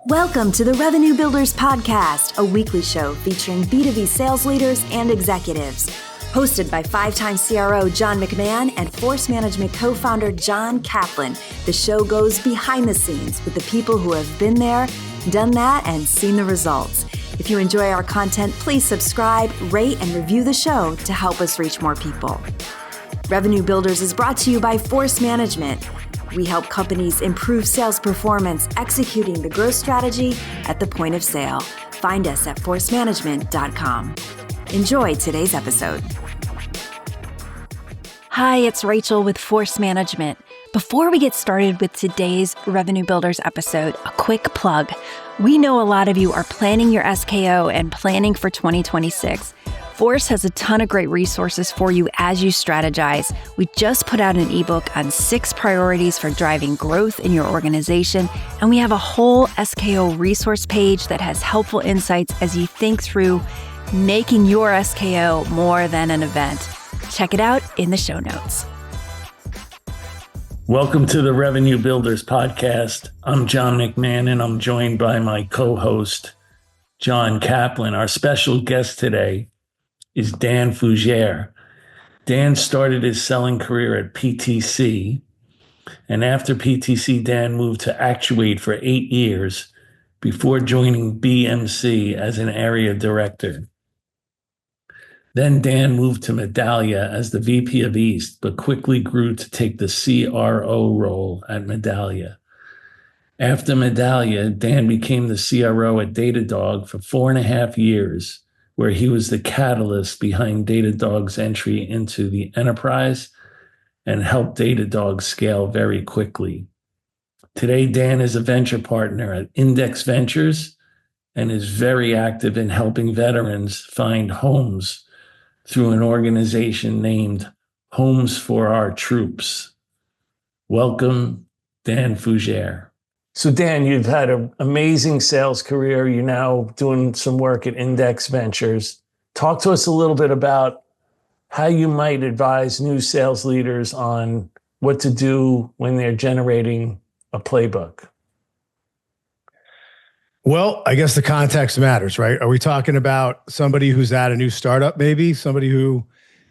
Welcome to the Revenue Builders Podcast, a weekly show featuring B2B sales leaders and executives. Hosted by five-time CRO John McMahon and Force Management co-founder John Kaplan, the show goes behind the scenes with the people who have been there, done that, and seen the results. If you enjoy our content, please subscribe, rate, and review the show to help us reach more people. Revenue Builders is brought to you by Force Management. We help companies improve sales performance, executing the growth strategy at the point of sale. Find us at forcemanagement.com. Enjoy today's episode. Hi, it's Rachel with Force Management. Before we get started with today's Revenue Builders episode, a quick plug. We know a lot of you are planning your SKO and planning for 2026. Force has a ton of great resources for you as you strategize. We just put out an ebook on 6 priorities for driving growth in your organization, and we have a whole SKO resource page that has helpful insights as you think through making your SKO more than an event. Check it out in the show notes. Welcome to the Revenue Builders Podcast. I'm John McMahon, and I'm joined by my co-host, John Kaplan. Our special guest today is Dan Fougere. Dan started his selling career at PTC, and after PTC, Dan moved to Actuate for 8 years before joining BMC as an area director. Then Dan moved to Medallia as the VP of East, but quickly grew to take the CRO role at Medallia. After Medallia, Dan became the CRO at Datadog for 4.5 years, where he was the catalyst behind Datadog's entry into the enterprise and helped Datadog scale very quickly. Today, Dan is a venture partner at Index Ventures and is very active in helping veterans find homes through an organization named Homes for Our Troops. Welcome, Dan Fougere. So Dan, you've had an amazing sales career. You're now doing some work at Index Ventures. Talk to us a little bit about how you might advise new sales leaders on what to do when they're generating a playbook. Well, I guess the context matters, right? Are we talking about somebody who's at a new startup, maybe? Somebody who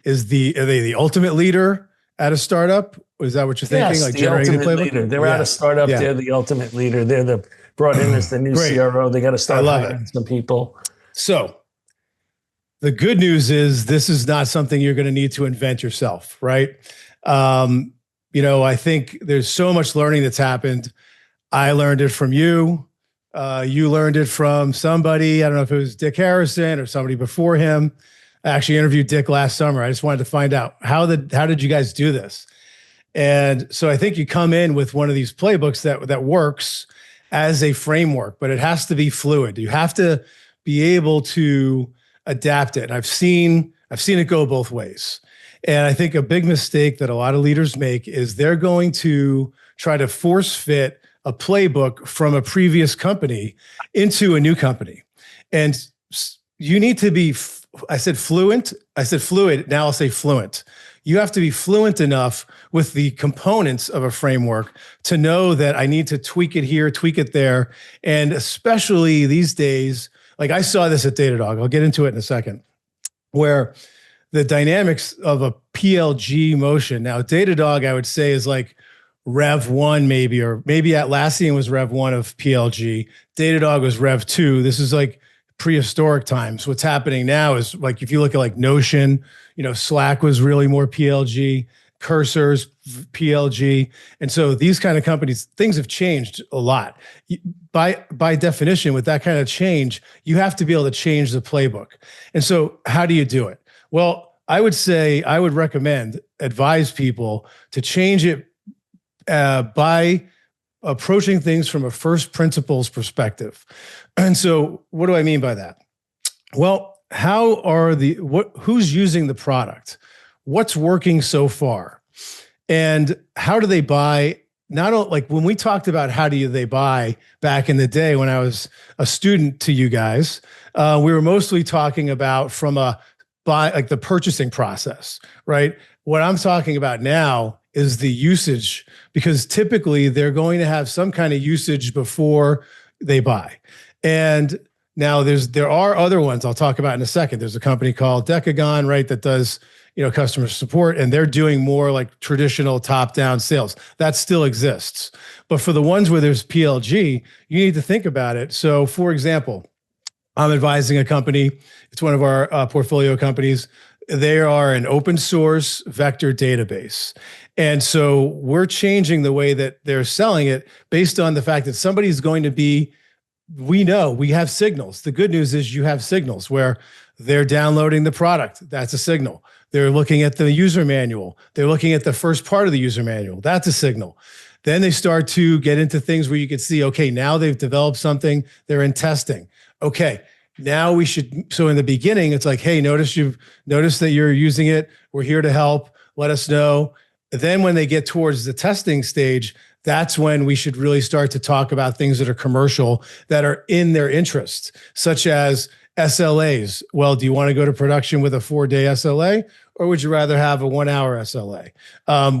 is are they the ultimate leader at a startup? Is that what you're thinking? Yes, like the generating a ultimate playbook? leader. They're at a startup. Yeah. They're the ultimate leader. They're brought in as the new CRO. They got to start hiring some people. So the good news is this is not something you're going to need to invent yourself, right? I think there's so much learning that's happened. I learned it from you. You learned it from somebody. I don't know if it was Dick Harrison or somebody before him. I actually interviewed Dick last summer. I just wanted to find out how did you guys do this? And so I think you come in with one of these playbooks that works as a framework, but it has to be fluid. You have to be able to adapt it. And I've seen it go both ways. And I think a big mistake that a lot of leaders make is they're going to try to force fit a playbook from a previous company into a new company. And you need to be, I said fluid, now I'll say fluent. You have to be fluent enough with the components of a framework to know that I need to tweak it here, tweak it there. And especially these days, like I saw this at Datadog, I'll get into it in a second, where the dynamics of a PLG motion. Now, Datadog, I would say, is like Rev 1 maybe, or maybe Atlassian was Rev 1 of PLG. Datadog was Rev 2. This is like prehistoric times. What's happening now is like, if you look at like Notion, Slack was really more PLG, Cursors, PLG. And so these kind of companies, things have changed a lot. By definition, with that kind of change, you have to be able to change the playbook. And so how do you do it? Well, I would recommend, advise people to change it by approaching things from a first principles perspective. And so what do I mean by that? Well, who's using the product? What's working so far? And how do they buy? Not like when we talked about how do they buy back in the day when I was a student to you guys, we were mostly talking about from the purchasing process, right? What I'm talking about now is the usage, because typically they're going to have some kind of usage before they buy. And now there are other ones I'll talk about in a second. There's a company called Decagon, right, that does, customer support, and they're doing more like traditional top-down sales. That still exists. But for the ones where there's PLG, you need to think about it. So for example, I'm advising a company. It's one of our portfolio companies. They are an open source vector database. And so we're changing the way that they're selling it based on the fact that somebody's going to be, we know we have signals. The good news is you have signals where they're downloading the product. That's a signal. They're looking at the user manual. They're looking at the first part of the user manual. That's a signal. Then they start to get into things where you can see, okay, now they've developed something. They're in testing. Okay, now we should, so in the beginning, it's like, hey, notice that you're using it. We're here to help. Let us know. Then when they get towards the testing stage, that's when we should really start to talk about things that are commercial, that are in their interest, such as SLAs. Well, do you want to go to production with a 4-day SLA, or would you rather have a 1-hour SLA?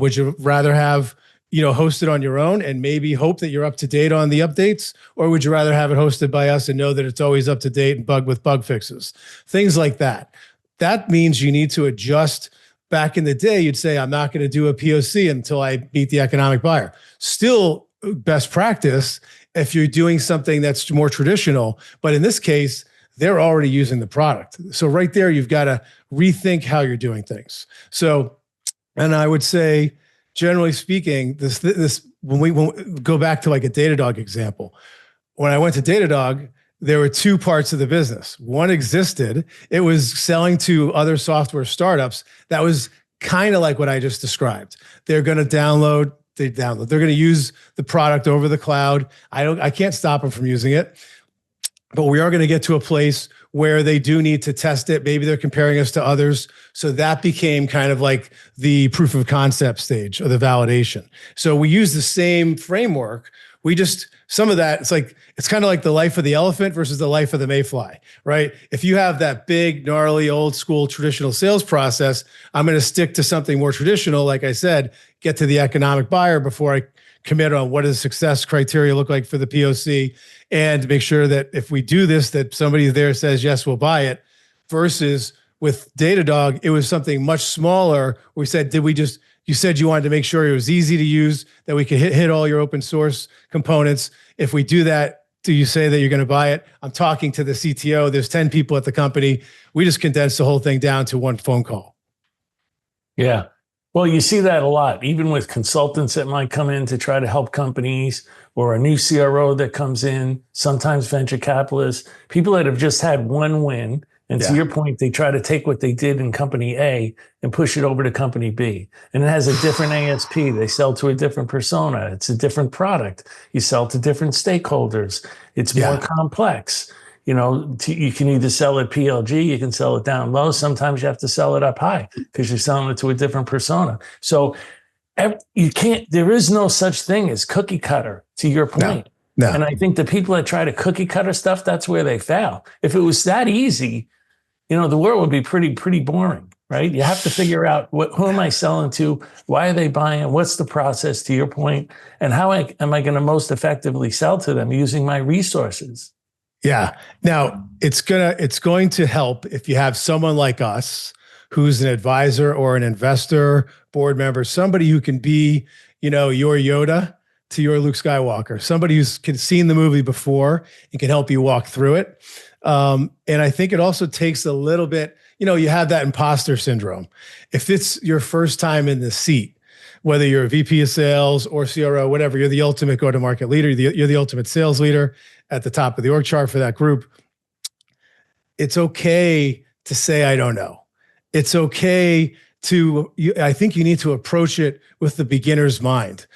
Would you rather have, hosted on your own and maybe hope that you're up to date on the updates, or would you rather have it hosted by us and know that it's always up to date and with bug fixes? Things like that. That means you need to adjust. Back in the day, you'd say, I'm not going to do a POC until I meet the economic buyer. Still best practice if you're doing something that's more traditional. But in this case, they're already using the product. So right there, you've got to rethink how you're doing things. So, and I would say, generally speaking, when we go back to like a Datadog example, when I went to Datadog, there were two parts of the business. One existed. It was selling to other software startups. That was kind of like what I just described. They're going to download. They're going to use the product over the cloud. I can't stop them from using it. But we are going to get to a place where they do need to test it. Maybe they're comparing us to others. So that became kind of like the proof of concept stage or the validation. So we use the same framework. Some of that, it's kind of like the life of the elephant versus the life of the mayfly, right? If you have that big, gnarly, old school traditional sales process, I'm going to stick to something more traditional. Like I said, get to the economic buyer before I commit on what does success criteria look like for the POC, and make sure that if we do this, that somebody there says, yes, we'll buy it. Versus with Datadog, it was something much smaller. We said, you said you wanted to make sure it was easy to use, that we could hit all your open source components. If we do that, do you say that you're going to buy it? I'm talking to the CTO. There's 10 people at the company. We just condensed the whole thing down to one phone call. Yeah. Well, you see that a lot, even with consultants that might come in to try to help companies, or a new CRO that comes in, sometimes venture capitalists, people that have just had one win. And to your point, they try to take what they did in company A and push it over to company B. And it has a different ASP. They sell to a different persona. It's a different product. You sell to different stakeholders. It's more complex. You can either sell it PLG, you can sell it down low. Sometimes you have to sell it up high because you're selling it to a different persona. So there is no such thing as cookie cutter, to your point. No. And I think the people that try to cookie cutter stuff, that's where they fail. If it was that easy, the world would be pretty boring, right? You have to figure out who am I selling to? Why are they buying? What's the process, to your point? And how am I going to most effectively sell to them using my resources? Yeah. Now it's going to help if you have someone like us who's an advisor or an investor, board member, somebody who can be, your Yoda to your Luke Skywalker, somebody who's seen the movie before and can help you walk through it. And I think it also takes a little bit, you have that imposter syndrome. If it's your first time in the seat, whether you're a VP of sales or CRO, whatever, you're the ultimate go-to-market leader, you're the ultimate sales leader at the top of the org chart for that group. It's okay to say, I don't know. It's okay I think you need to approach it with the beginner's mind.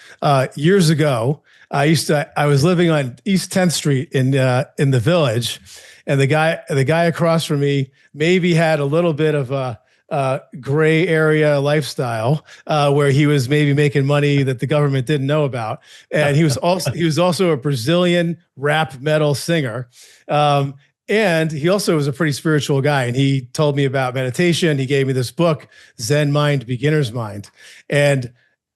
Years ago, I was living on East 10th Street in the Village, and the guy across from me maybe had a little bit of a gray area lifestyle where he was maybe making money that the government didn't know about, and he was also a Brazilian rap metal singer. And he also was a pretty spiritual guy. And he told me about meditation. He gave me this book, Zen Mind, Beginner's Mind. And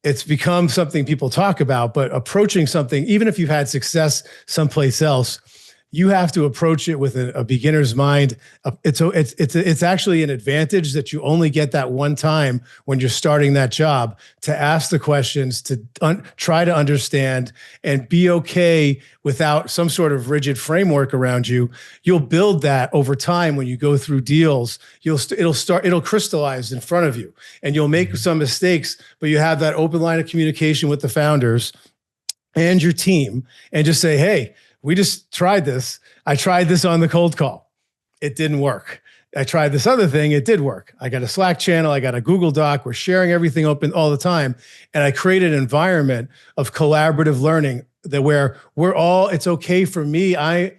it's become something people talk about, but approaching something, even if you've had success someplace else, you have to approach it with a beginner's mind. It's actually an advantage that you only get that one time when you're starting that job, to ask the questions, to try to understand, and be okay without some sort of rigid framework around you. You'll build that over time when you go through deals. It'll crystallize in front of you, and you'll make some mistakes, but you have that open line of communication with the founders and your team, and just say, hey, we just tried this. I tried this on the cold call. It didn't work. I tried this other thing. It did work. I got a Slack channel. I got a Google Doc. We're sharing everything open all the time. And I created an environment of collaborative learning that where it's okay for me. I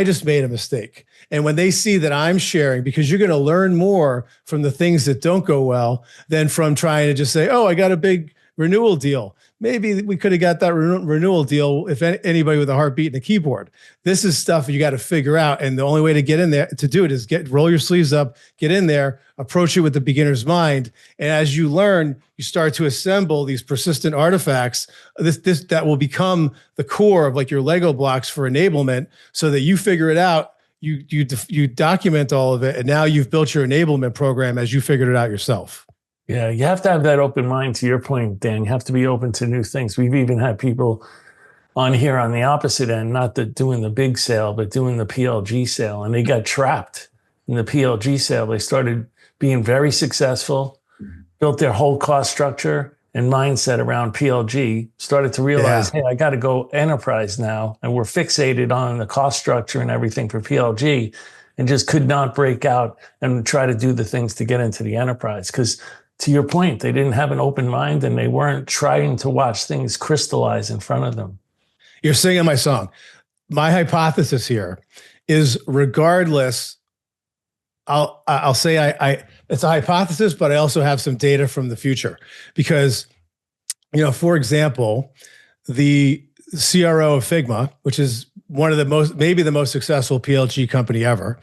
just made a mistake. And when they see that I'm sharing, because you're going to learn more from the things that don't go well than from trying to just say, oh, I got a big renewal deal. Maybe we could have got that renewal deal if anybody with a heartbeat and a keyboard. This is stuff you got to figure out. And the only way to get in there to do it is roll your sleeves up, get in there, approach it with the beginner's mind. And as you learn, you start to assemble these persistent artifacts that will become the core of like your Lego blocks for enablement, so that you figure it out. You document all of it. And now you've built your enablement program as you figured it out yourself. Yeah, you have to have that open mind. To your point, Dan, you have to be open to new things. We've even had people on here on the opposite end, not doing the big sale, but doing the PLG sale. And they got trapped in the PLG sale. They started being very successful, built their whole cost structure and mindset around PLG, started to realize, hey, I got to go enterprise now. And we're fixated on the cost structure and everything for PLG, and just could not break out and try to do the things to get into the enterprise. Because to your point, they didn't have an open mind, and they weren't trying to watch things crystallize in front of them. You're singing my song. My hypothesis here is, regardless, I'll say it's a hypothesis, but I also have some data from the future, because, for example, the CRO of Figma, which is one of the maybe the most successful PLG company ever.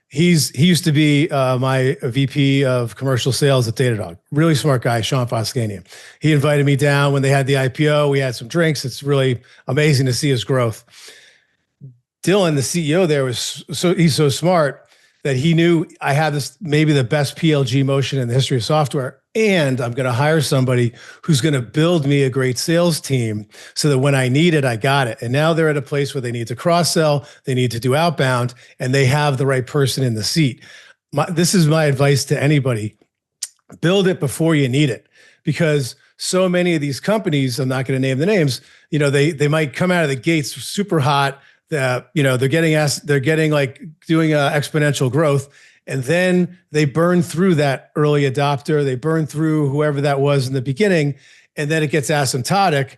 He used to be my VP of commercial sales at Datadog. Really smart guy, Sean Foskanian. He invited me down when they had the IPO. We had some drinks. It's really amazing to see his growth. Dylan, the CEO there, he's so smart that he knew I had this maybe the best PLG motion in the history of software. And I'm going to hire somebody who's going to build me a great sales team so that when I need it, I got it. And now they're at a place where they need to cross-sell, they need to do outbound, and they have the right person in the seat. This is my advice to anybody. Build it before you need it, because so many of these companies, I'm not going to name the names, they might come out of the gates super hot. They're getting like doing exponential growth. And then they burn through that early adopter. They burn through whoever that was in the beginning. And then it gets asymptotic.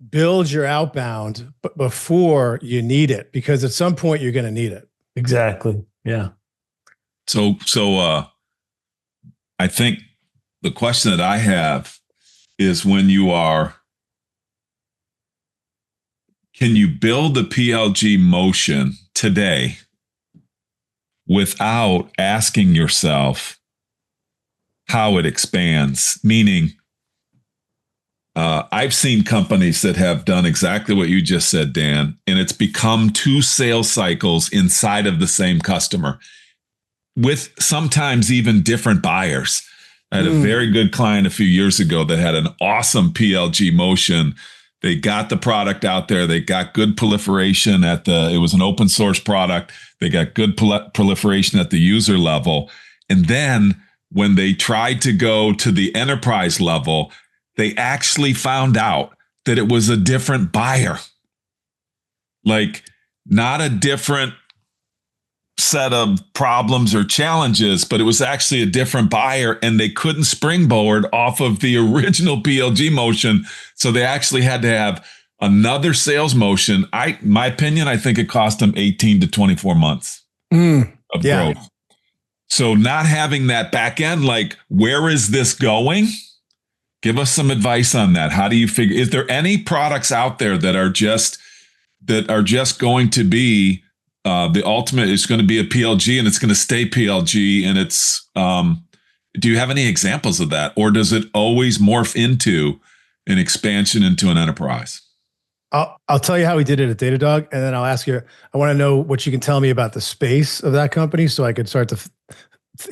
Build your outbound before you need it, because at some point you're going to need it. Exactly. Yeah. So I think the question that I have is, can you build the PLG motion today without asking yourself how it expands? Meaning, I've seen companies that have done exactly what you just said, Dan, and it's become 2 sales cycles inside of the same customer, with sometimes even different buyers. I had a very good client a few years ago that had an awesome PLG motion. They got the product out there. They got good proliferation it was an open source product. They got good proliferation at the user level. And then when they tried to go to the enterprise level, they actually found out that it was a different buyer. Like, not a different set of problems or challenges, but it was actually a different buyer, and they couldn't springboard off of the original PLG motion. So they actually had to have another sales motion. My opinion, I think it cost them 18 to 24 months of growth. So not having that back end, like, where is this going? Give us some advice on that. How do you figure, is there any products out there that are just going to be the ultimate is going to be a PLG, and it's going to stay PLG, and it's, do you have any examples of that? Or does it always morph into an expansion into an enterprise? I'll tell you how we did it at Datadog, and then I'll ask you, I want to know what you can tell me about the space of that company so I could start to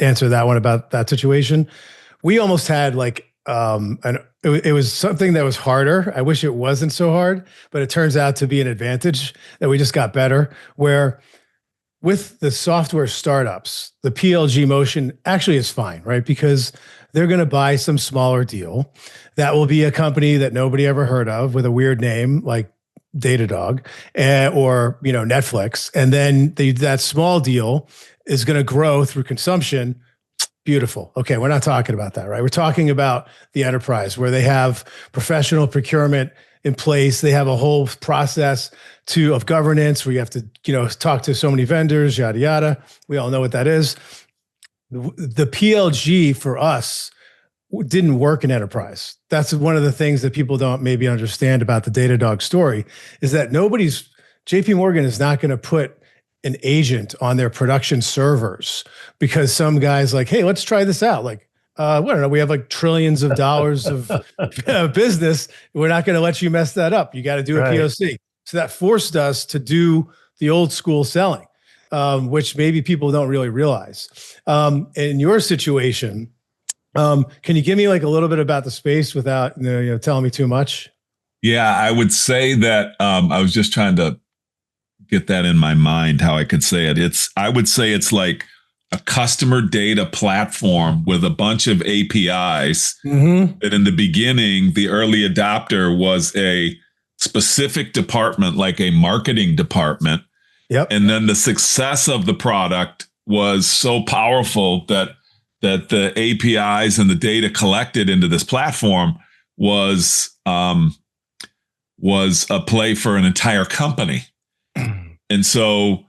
answer that one about that situation. We almost had like, it was something that was harder. I wish it wasn't so hard, but it turns out to be an advantage that we just got better, where with the software startups, the PLG motion actually is fine, right? Because they're going to buy some smaller deal. That will be a company that nobody ever heard of with a weird name like Datadog or Netflix. And then that small deal is going to grow through consumption. Beautiful. Okay, we're not talking about that, right? We're talking about the enterprise where they have professional procurement in place. They have a whole process of governance where you have to, talk to so many vendors, yada, yada. We all know what that is. The PLG for us didn't work in enterprise. That's one of the things that people don't maybe understand about the Datadog story is that JP Morgan is not going to put an agent on their production servers because some guy's like, hey, let's try this out. Like, I don't know, we have like trillions of dollars of business. We're not going to let you mess that up. You got to do a POC. So that forced us to do the old school selling, which maybe people don't really realize. In your situation, can you give me like a little bit about the space without telling me too much? Yeah, I would say that I was just trying to get that in my mind, how I could say it. I would say it's like a customer data platform with a bunch of APIs that in the beginning, the early adopter was a specific department, like a marketing department. Yep. And then the success of the product was so powerful that the APIs and the data collected into this platform was a play for an entire company. And so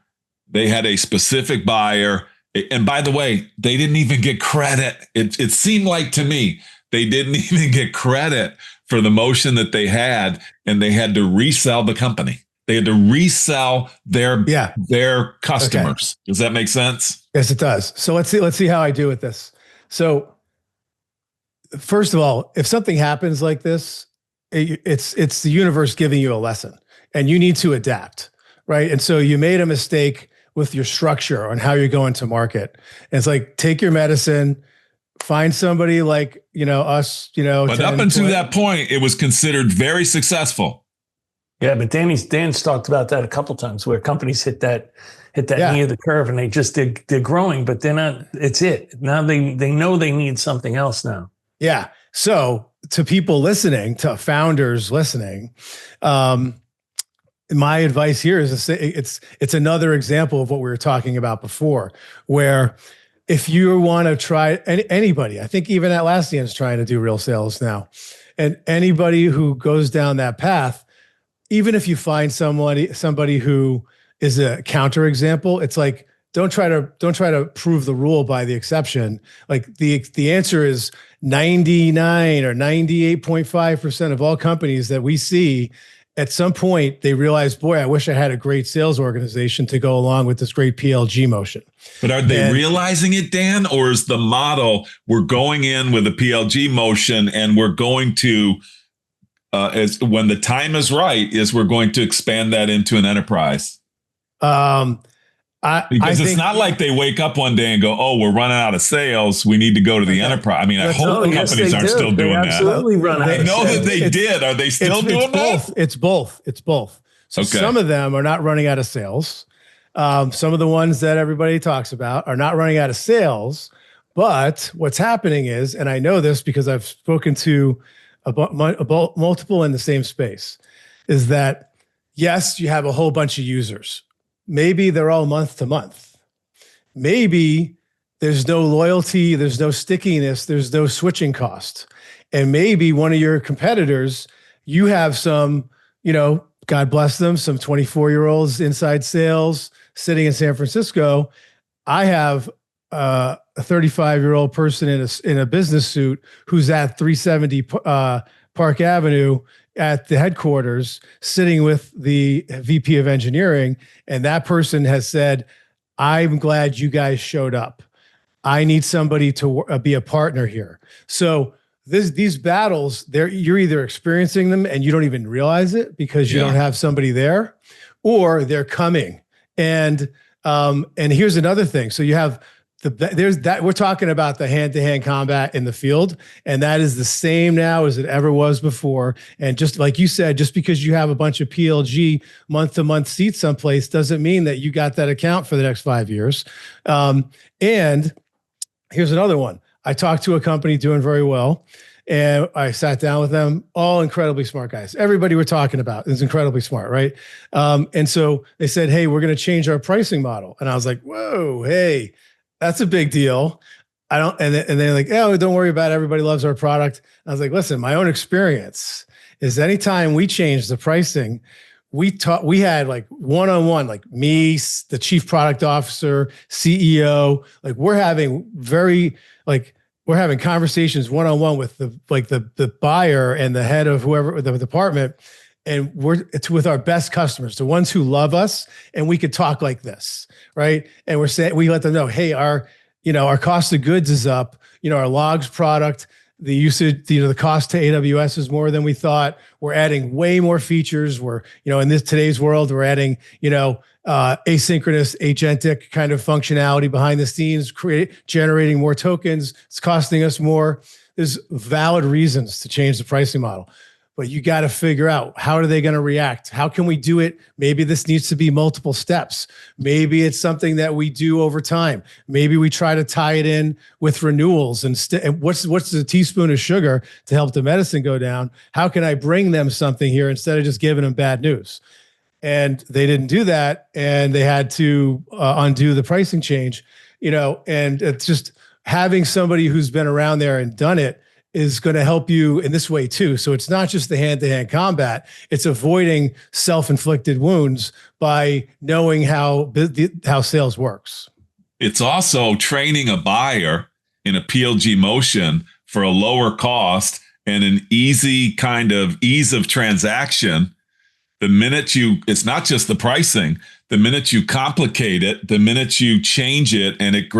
they had a specific buyer. And by the way, they didn't even get credit. It seemed like to me, they didn't even get credit for the motion that they had, and they had to resell the company. They had to resell their customers. Okay. Does that make sense? Yes, it does. So let's see how I do with this. So first of all, if something happens like this, it's the universe giving you a lesson, and you need to adapt, right? And so you made a mistake with your structure on how you're going to market. And it's like, take your medicine, find somebody like, us, But up until that point, it was considered very successful. Yeah, but Dan's talked about that a couple of times where companies hit that knee of the curve and they're growing, but they're not, it's it. Now they know they need something else now. Yeah. So to people listening, to founders listening, my advice here is it's another example of what we were talking about before, where if you want to try anybody, I think even Atlassian is trying to do real sales now, and anybody who goes down that path, even if you find somebody who is a counterexample, it's like, don't try to prove the rule by the exception. Like the answer is 99 or 98.5% of all companies that we see, at some point they realize, boy, I wish I had a great sales organization to go along with this great PLG motion. But are they realizing it, Dan? Or is the model, we're going in with a PLG motion and we're going to, when the time is right, we're going to expand that into an enterprise? Because it's not like they wake up one day and go, oh, we're running out of sales, we need to go to the enterprise. I mean, I hope companies aren't still doing that. Absolutely run out. I know that they did. Are they still doing that? It's both. So some of them are not running out of sales. Some of the ones that everybody talks about are not running out of sales. But what's happening is, and I know this because I've spoken to about multiple in the same space, is that yes, you have a whole bunch of users. Maybe they're all month to month. Maybe there's no loyalty, there's no stickiness, there's no switching cost. And maybe one of your competitors, you have some, God bless them, some 24-year-olds inside sales sitting in San Francisco. I have a 35-year-old person in a business suit who's at 370 Park Avenue at the headquarters, sitting with the VP of engineering. And that person has said, I'm glad you guys showed up. I need somebody to be a partner here. So these battles, you're either experiencing them and you don't even realize it because you don't have somebody there, or they're coming. And here's another thing. So you have we're talking about the hand-to-hand combat in the field, and that is the same now as it ever was before. And just like you said, just because you have a bunch of PLG month-to-month seats someplace doesn't mean that you got that account for the next 5 years. And here's another one. I talked to a company doing very well, and I sat down with them, all incredibly smart guys. Everybody we're talking about is incredibly smart, right? And so they said, hey, we're going to change our pricing model. And I was like, whoa, hey, that's a big deal. And they're like, oh, don't worry about it. Everybody loves our product. I was like, listen, my own experience is anytime we change the pricing, we had like one-on-one, like me, the chief product officer, CEO, like we're having conversations one-on-one with the buyer and the head of whoever the department. And it's with our best customers, the ones who love us, and we could talk like this, right? And we let them know, hey, our cost of goods is up, our logs product, the usage, the cost to AWS is more than we thought. We're adding way more features. We're, in today's world, we're adding, asynchronous agentic kind of functionality behind the scenes, generating more tokens. It's costing us more. There's valid reasons to change the pricing model. But you got to figure out, how are they going to react? How can we do it? Maybe this needs to be multiple steps. Maybe it's something that we do over time. Maybe we try to tie it in with renewals and what's the teaspoon of sugar to help the medicine go down? How can I bring them something here instead of just giving them bad news? And they didn't do that, and they had to undo the pricing change. And it's just having somebody who's been around there and done it is going to help you in this way too. So it's not just the hand-to-hand combat, it's avoiding self-inflicted wounds by knowing how sales works. It's also training a buyer in a PLG motion for a lower cost and an easy kind of ease of transaction. It's not just the pricing, the minute you complicate it, the minute you change it, and it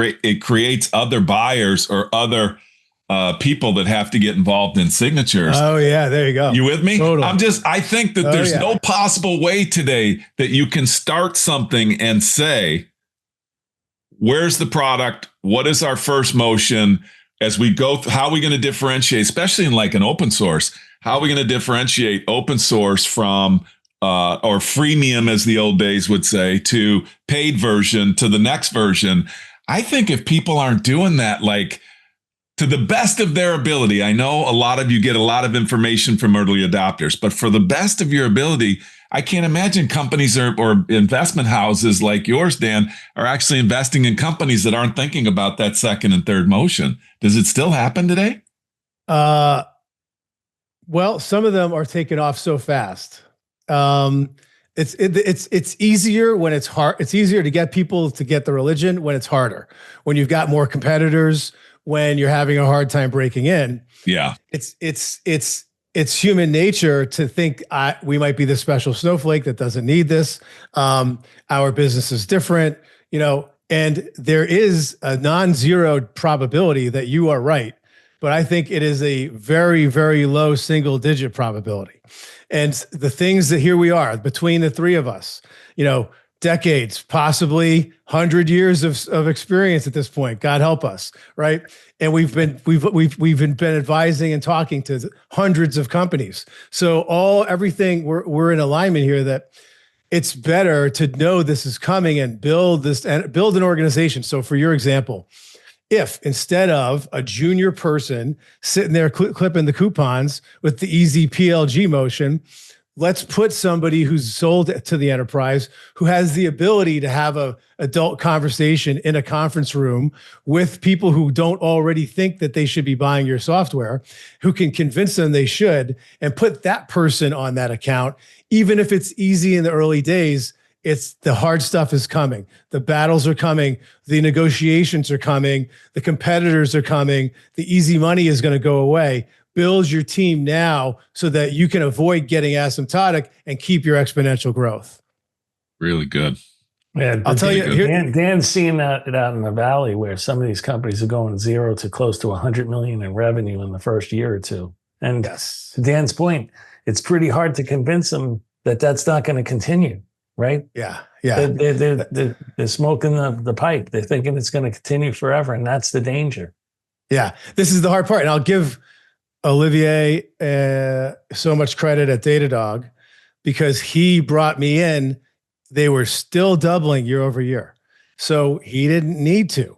creates other buyers or other people that have to get involved in signatures. Oh yeah, there you go. You with me? Totally. I think that there's no possible way today that you can start something and say, where's the product? What is our first motion as we go? How are we going to differentiate, especially in like an open source? How are we going to differentiate open source from or freemium, as the old days would say, to paid version to the next version? I think if people aren't doing that, like, to the best of their ability, I know a lot of you get a lot of information from early adopters, but for the best of your ability, I can't imagine companies or investment houses like yours, Dan, are actually investing in companies that aren't thinking about that second and third motion. Does it still happen today? Well, some of them are taking off so fast. It's easier when it's hard. It's easier to get people to get the religion when it's harder. When you've got more competitors, when you're having a hard time breaking in. Yeah. It's human nature to think we might be the special snowflake that doesn't need this. Our business is different, and there is a non-zero probability that you are right, but I think it is a very, very low single-digit probability. And the things that here we are between the three of us, decades, possibly 100 years of experience at this point. God help us, right? And we've been advising and talking to hundreds of companies. So everything we're in alignment here that it's better to know this is coming and build an organization. So for your example, if instead of a junior person sitting there clipping the coupons with the easy PLG motion, let's put somebody who's sold to the enterprise, who has the ability to have a adult conversation in a conference room with people who don't already think that they should be buying your software, who can convince them they should, and put that person on that account. Even if it's easy in the early days, it's the hard stuff is coming. The battles are coming. The negotiations are coming. The competitors are coming. The easy money is going to go away. Build your team now so that you can avoid getting asymptotic and keep your exponential growth. Really good. Yeah, I'll tell you. Dan's seeing that out in the valley where some of these companies are going 0 to close to 100 million in revenue in the first year or two. And Yes. to Dan's point, it's pretty hard to convince them that that's not going to continue, right? Yeah. They're smoking the pipe. They're thinking it's going to continue forever, and that's the danger. Yeah, this is the hard part. And I'll give Olivier so much credit at Datadog because he brought me in. They were still doubling year over year. So he didn't need to.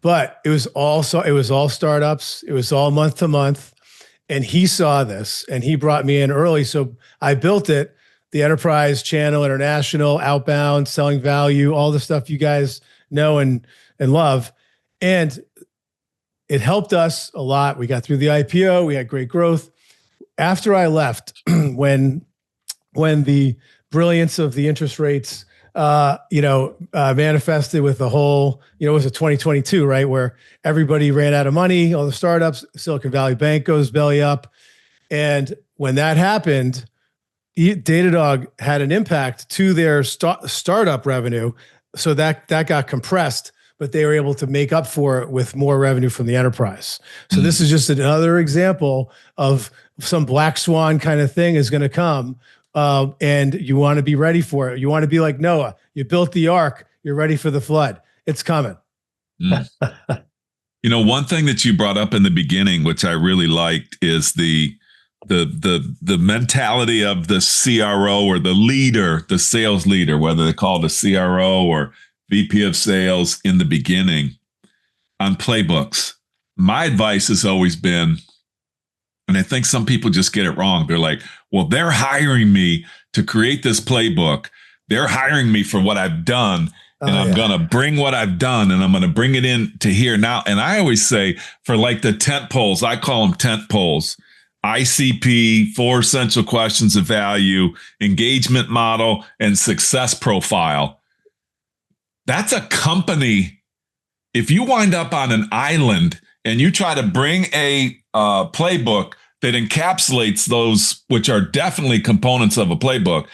But it was all startups. It was all month to month. And he saw this and he brought me in early. So I built it, the enterprise channel, international, outbound, selling value, all the stuff you guys know and love. And it helped us a lot. We got through the IPO. We had great growth. After I left, when the brilliance of the interest rates, manifested with the whole, it was a 2022, right? Where everybody ran out of money, all the startups, Silicon Valley Bank goes belly up. And when that happened, Datadog had an impact to their startup revenue. So that got compressed, but they were able to make up for it with more revenue from the enterprise. So this is just another example of some black swan kind of thing is going to come. And you want to be ready for it. You want to be like Noah. You built the ark. You're ready for the flood. It's coming. One thing that you brought up in the beginning, which I really liked, is the mentality of the CRO or the leader, the sales leader, whether they call it a CRO or VP of sales in the beginning on Playbooks. My advice has always been, and I think some people just get it wrong. They're like, well, they're hiring me to create this playbook. They're hiring me for what I've done. And I'm going to bring what I've done and I'm going to bring it in to here now. And I always say for like the tent poles, I call them tent poles, ICP, 4 essential questions of value, engagement model, and success profile. That's a company. If you wind up on an island and you try to bring a playbook that encapsulates those, which are definitely components of a playbook.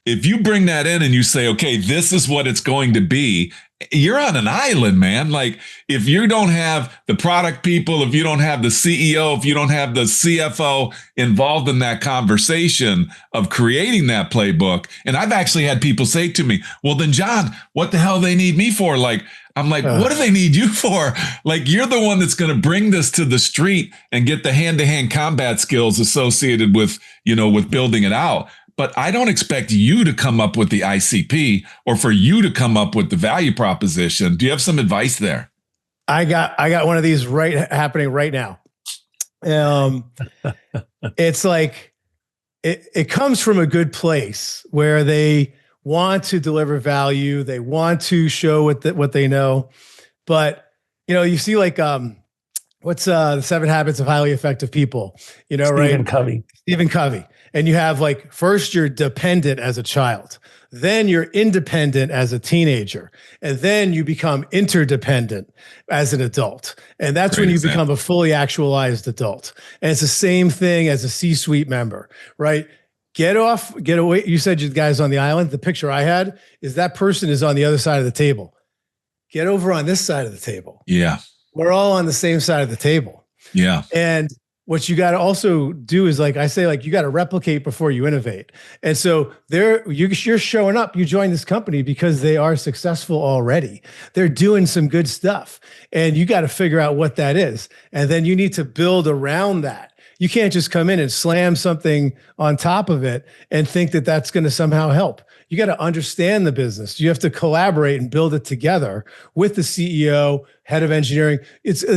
If you bring that in and you say, okay, this is what it's going to be, you're on an island, man. Like if you don't have the product people, if you don't have the CEO, if you don't have the CFO involved in that conversation of creating that playbook. And I've actually had people say to me, well, then John, what the hell they need me for? Like, I'm like, what do they need you for? Like, you're the one that's going to bring this to the street and get the hand-to-hand combat skills associated with, with building it out. But I don't expect you to come up with the ICP or for you to come up with the value proposition. Do you have some advice there? I got one of these happening right now. It's like, it comes from a good place where they want to deliver value. They want to show what they know. But, you see like, what's the 7 Habits of Highly Effective People, Stephen Covey. And you have like, first you're dependent as a child, then you're independent as a teenager, and then you become interdependent as an adult. And that's when you become a fully actualized adult. And it's the same thing as a C-suite member, right? Get away. You said you guys on the island. The picture I had is that person is on the other side of the table. Get over on this side of the table. Yeah. We're all on the same side of the table. Yeah. And what you got to also do is, like I say, like you got to replicate before you innovate. And so you're showing up, you join this company because they are successful already. They're doing some good stuff and you got to figure out what that is. And then you need to build around that. You can't just come in and slam something on top of it and think that that's going to somehow help. You got to understand the business. You have to collaborate and build it together with the CEO, head of engineering.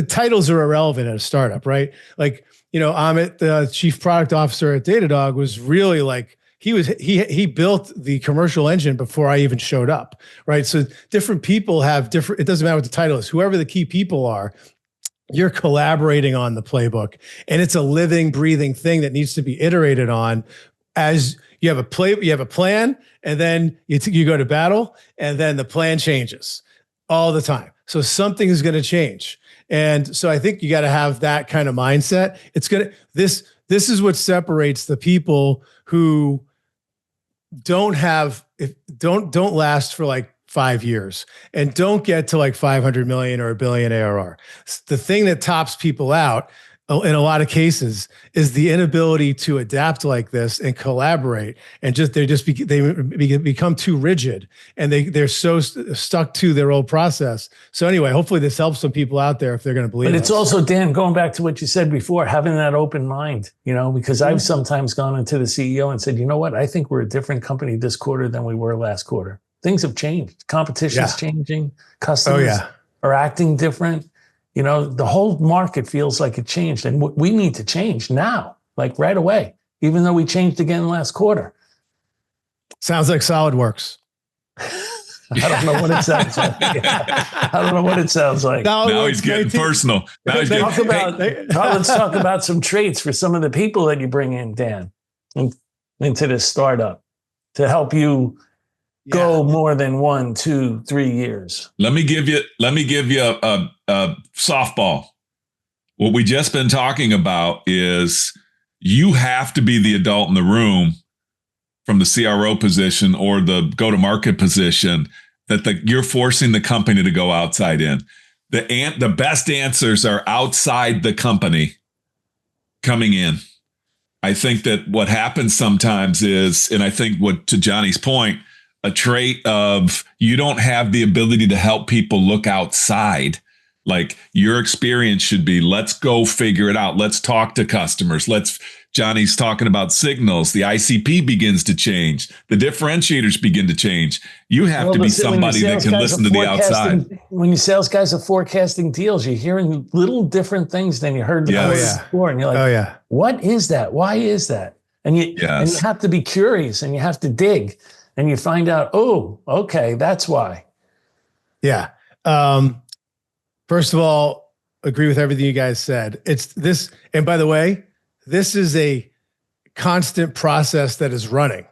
Titles are irrelevant at a startup, right? Like, Amit, the chief product officer at Datadog, was really like, he built the commercial engine before I even showed up, right? So different people have different, it doesn't matter what the title is, whoever the key people are, you're collaborating on the playbook, and it's a living, breathing thing that needs to be iterated on as you have a plan, and then you go to battle, and then the plan changes all the time. So something is going to change. And so I think you got to have that kind of mindset. This is what separates the people who don't last for like 5 years and don't get to like 500 million or $1 billion ARR. The thing that tops people out in a lot of cases is the inability to adapt like this and collaborate, and they become too rigid, and they're so stuck to their old process. So anyway, hopefully this helps some people out there if they're going to believe. But it's also, Dan, going back to what you said before, having that open mind, because I've sometimes gone into the CEO and said, you know what, I think we're a different company this quarter than we were last quarter. Things have changed. Competition's changing. Customers are acting different. The whole market feels like it changed, and we need to change now, like right away, even though we changed again last quarter. Sounds like SolidWorks. I don't know what it sounds like. I don't know what it sounds like. Now he's getting personal. Let's talk about some traits for some of the people that you bring in, Dan, into this startup to help you go more than 1, 2, 3 years. Let me give you a softball. What we just been talking about is you have to be the adult in the room from the CRO position or the go-to-market position that you're forcing the company to go outside in. The best answers are outside the company coming in. I think that what happens sometimes is, and I think to Johnny's point, a trait of you don't have the ability to help people look outside. Like your experience should be, let's go figure it out. Let's talk to customers. Johnny's talking about signals. The ICP begins to change. The differentiators begin to change. You have to be somebody that can listen to the outside. When your sales guys are forecasting deals, you're hearing little different things than you heard before. And you're like, what is that? Why is that? And you have to be curious, and you have to dig. And you find out, oh, okay, that's why. Yeah. First of all, agree with everything you guys said. It's this, and by the way, this is a constant process that is running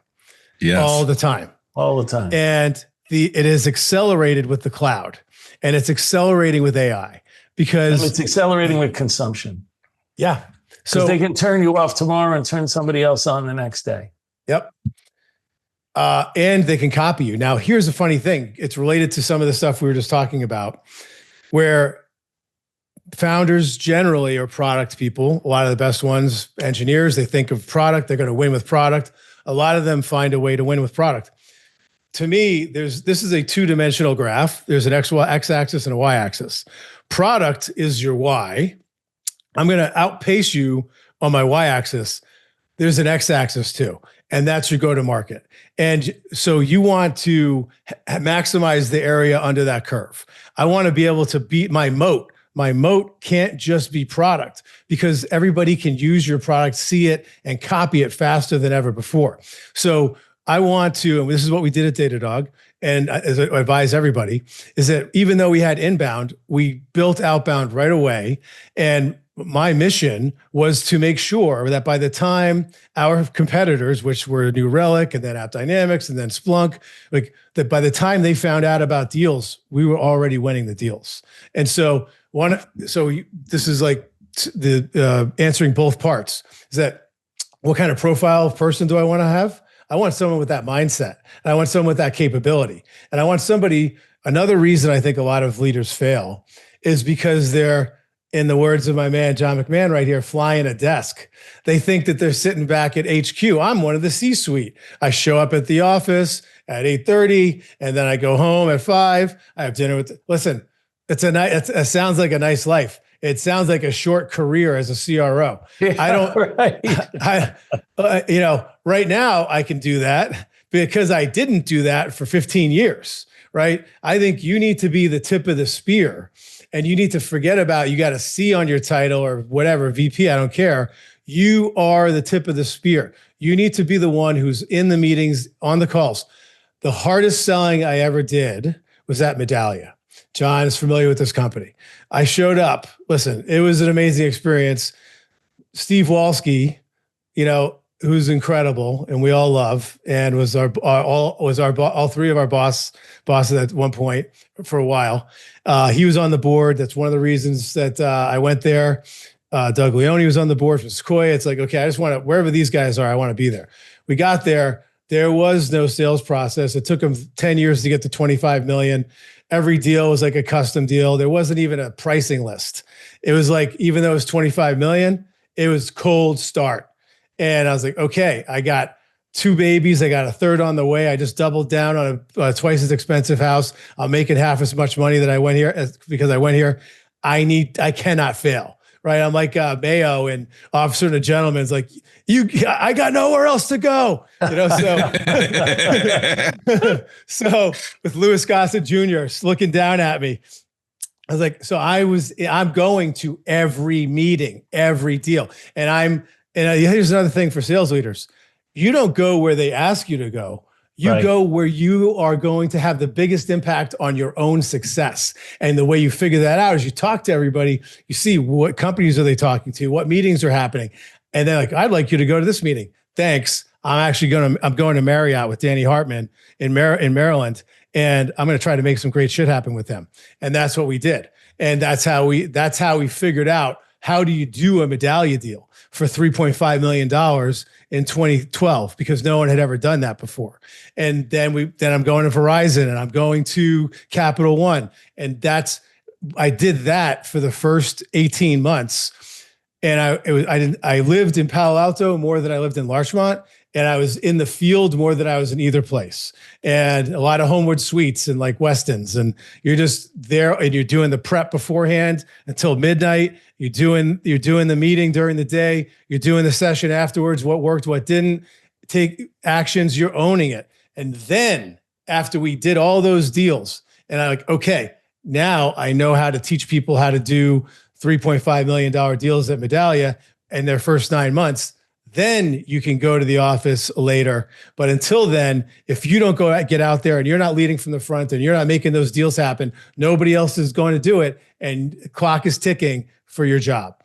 all the time. All the time. And it is accelerated with the cloud, and it's accelerating with AI because it's accelerating with consumption. Yeah. So they can turn you off tomorrow and turn somebody else on the next day. Yep. And they can copy you. Now, here's the funny thing. It's related to some of the stuff we were just talking about, where founders generally are product people. A lot of the best ones, engineers, they think of product. They're going to win with product. A lot of them find a way to win with product. To me, this is a two-dimensional graph. There's an x-axis and a y-axis. Product is your y. I'm going to outpace you on my y-axis. There's an x-axis too, and that's your go-to-market. And so you want to maximize the area under that curve. I want to be able to beat my moat. My moat can't just be product, because everybody can use your product, see it, and copy it faster than ever before. So I want to, and this is what we did at Datadog, and as I advise everybody, is that even though we had inbound, we built outbound right away. And my mission was to make sure that by the time our competitors, which were New Relic and then AppDynamics and then Splunk, like that by the time they found out about deals, we were already winning the deals. And so this is like the answering both parts, is that what kind of profile of person do I want to have? I want someone with that mindset, and I want someone with that capability. And I want somebody, another reason I think a lot of leaders fail is because they're, in the words of my man, John McMahon right here, flying a desk. They think that they're sitting back at HQ. I'm one of the C-suite. I show up at the office at 8:30, and then I go home at 5. I have dinner with, listen, it sounds like a nice life. It sounds like a short career as a CRO. Yeah, I don't, right now I can do that because I didn't do that for 15 years, right? I think you need to be the tip of the spear. And you need to forget about, you got a C on your title or whatever, VP, I don't care. You are the tip of the spear. You need to be the one who's in the meetings, on the calls. The hardest selling I ever did was at Medallia. John is familiar with this company. I showed up. Listen, it was an amazing experience. Steve Walski, who's incredible and we all love, and was all three of our bosses at one point for a while. He was on the board. That's one of the reasons that I went there. Doug Leone was on the board from Sequoia. It's like, okay, I just want to, wherever these guys are, I want to be there. We got there. There was no sales process. It took them 10 years to get to 25 million. Every deal was like a custom deal. There wasn't even a pricing list. It was like, even though it was 25 million, it was cold start. And I was like, okay, I got 2 babies. I got a third on the way. I just doubled down on a twice as expensive house. I'm making half as much money that I went here because I went here. I cannot fail. Right. I'm like Mayo and Officer and a Gentleman's like, I got nowhere else to go. So with Louis Gossett Jr. looking down at me, I was like, I'm going to every meeting, every deal. And here's another thing for sales leaders. You don't go where they ask you to go. You go where you are going to have the biggest impact on your own success. And the way you figure that out is you talk to everybody, you see what companies are they talking to, what meetings are happening. And they're like, I'd like you to go to this meeting. Thanks. I'm going to Marriott with Danny Hartman in Maryland. And I'm going to try to make some great shit happen with them. And that's what we did. And that's how we figured out, how do you do a Medallia deal for $3.5 million in 2012, because no one had ever done that before. And then I'm going to Verizon and I'm going to Capital One. And I did that for the first 18 months. And I lived in Palo Alto more than I lived in Larchmont. And I was in the field more than I was in either place. And a lot of Homewood Suites and like Westons. And you're just there and you're doing the prep beforehand until midnight. You're doing the meeting during the day. You're doing the session afterwards, what worked, what didn't. Take actions, you're owning it. And then after we did all those deals, and I'm like, okay, now I know how to teach people how to do $3.5 million deals at Medallia in their first 9 months. Then you can go to the office later. But until then, if you don't get out there and you're not leading from the front and you're not making those deals happen, nobody else is going to do it. And the clock is ticking for your job.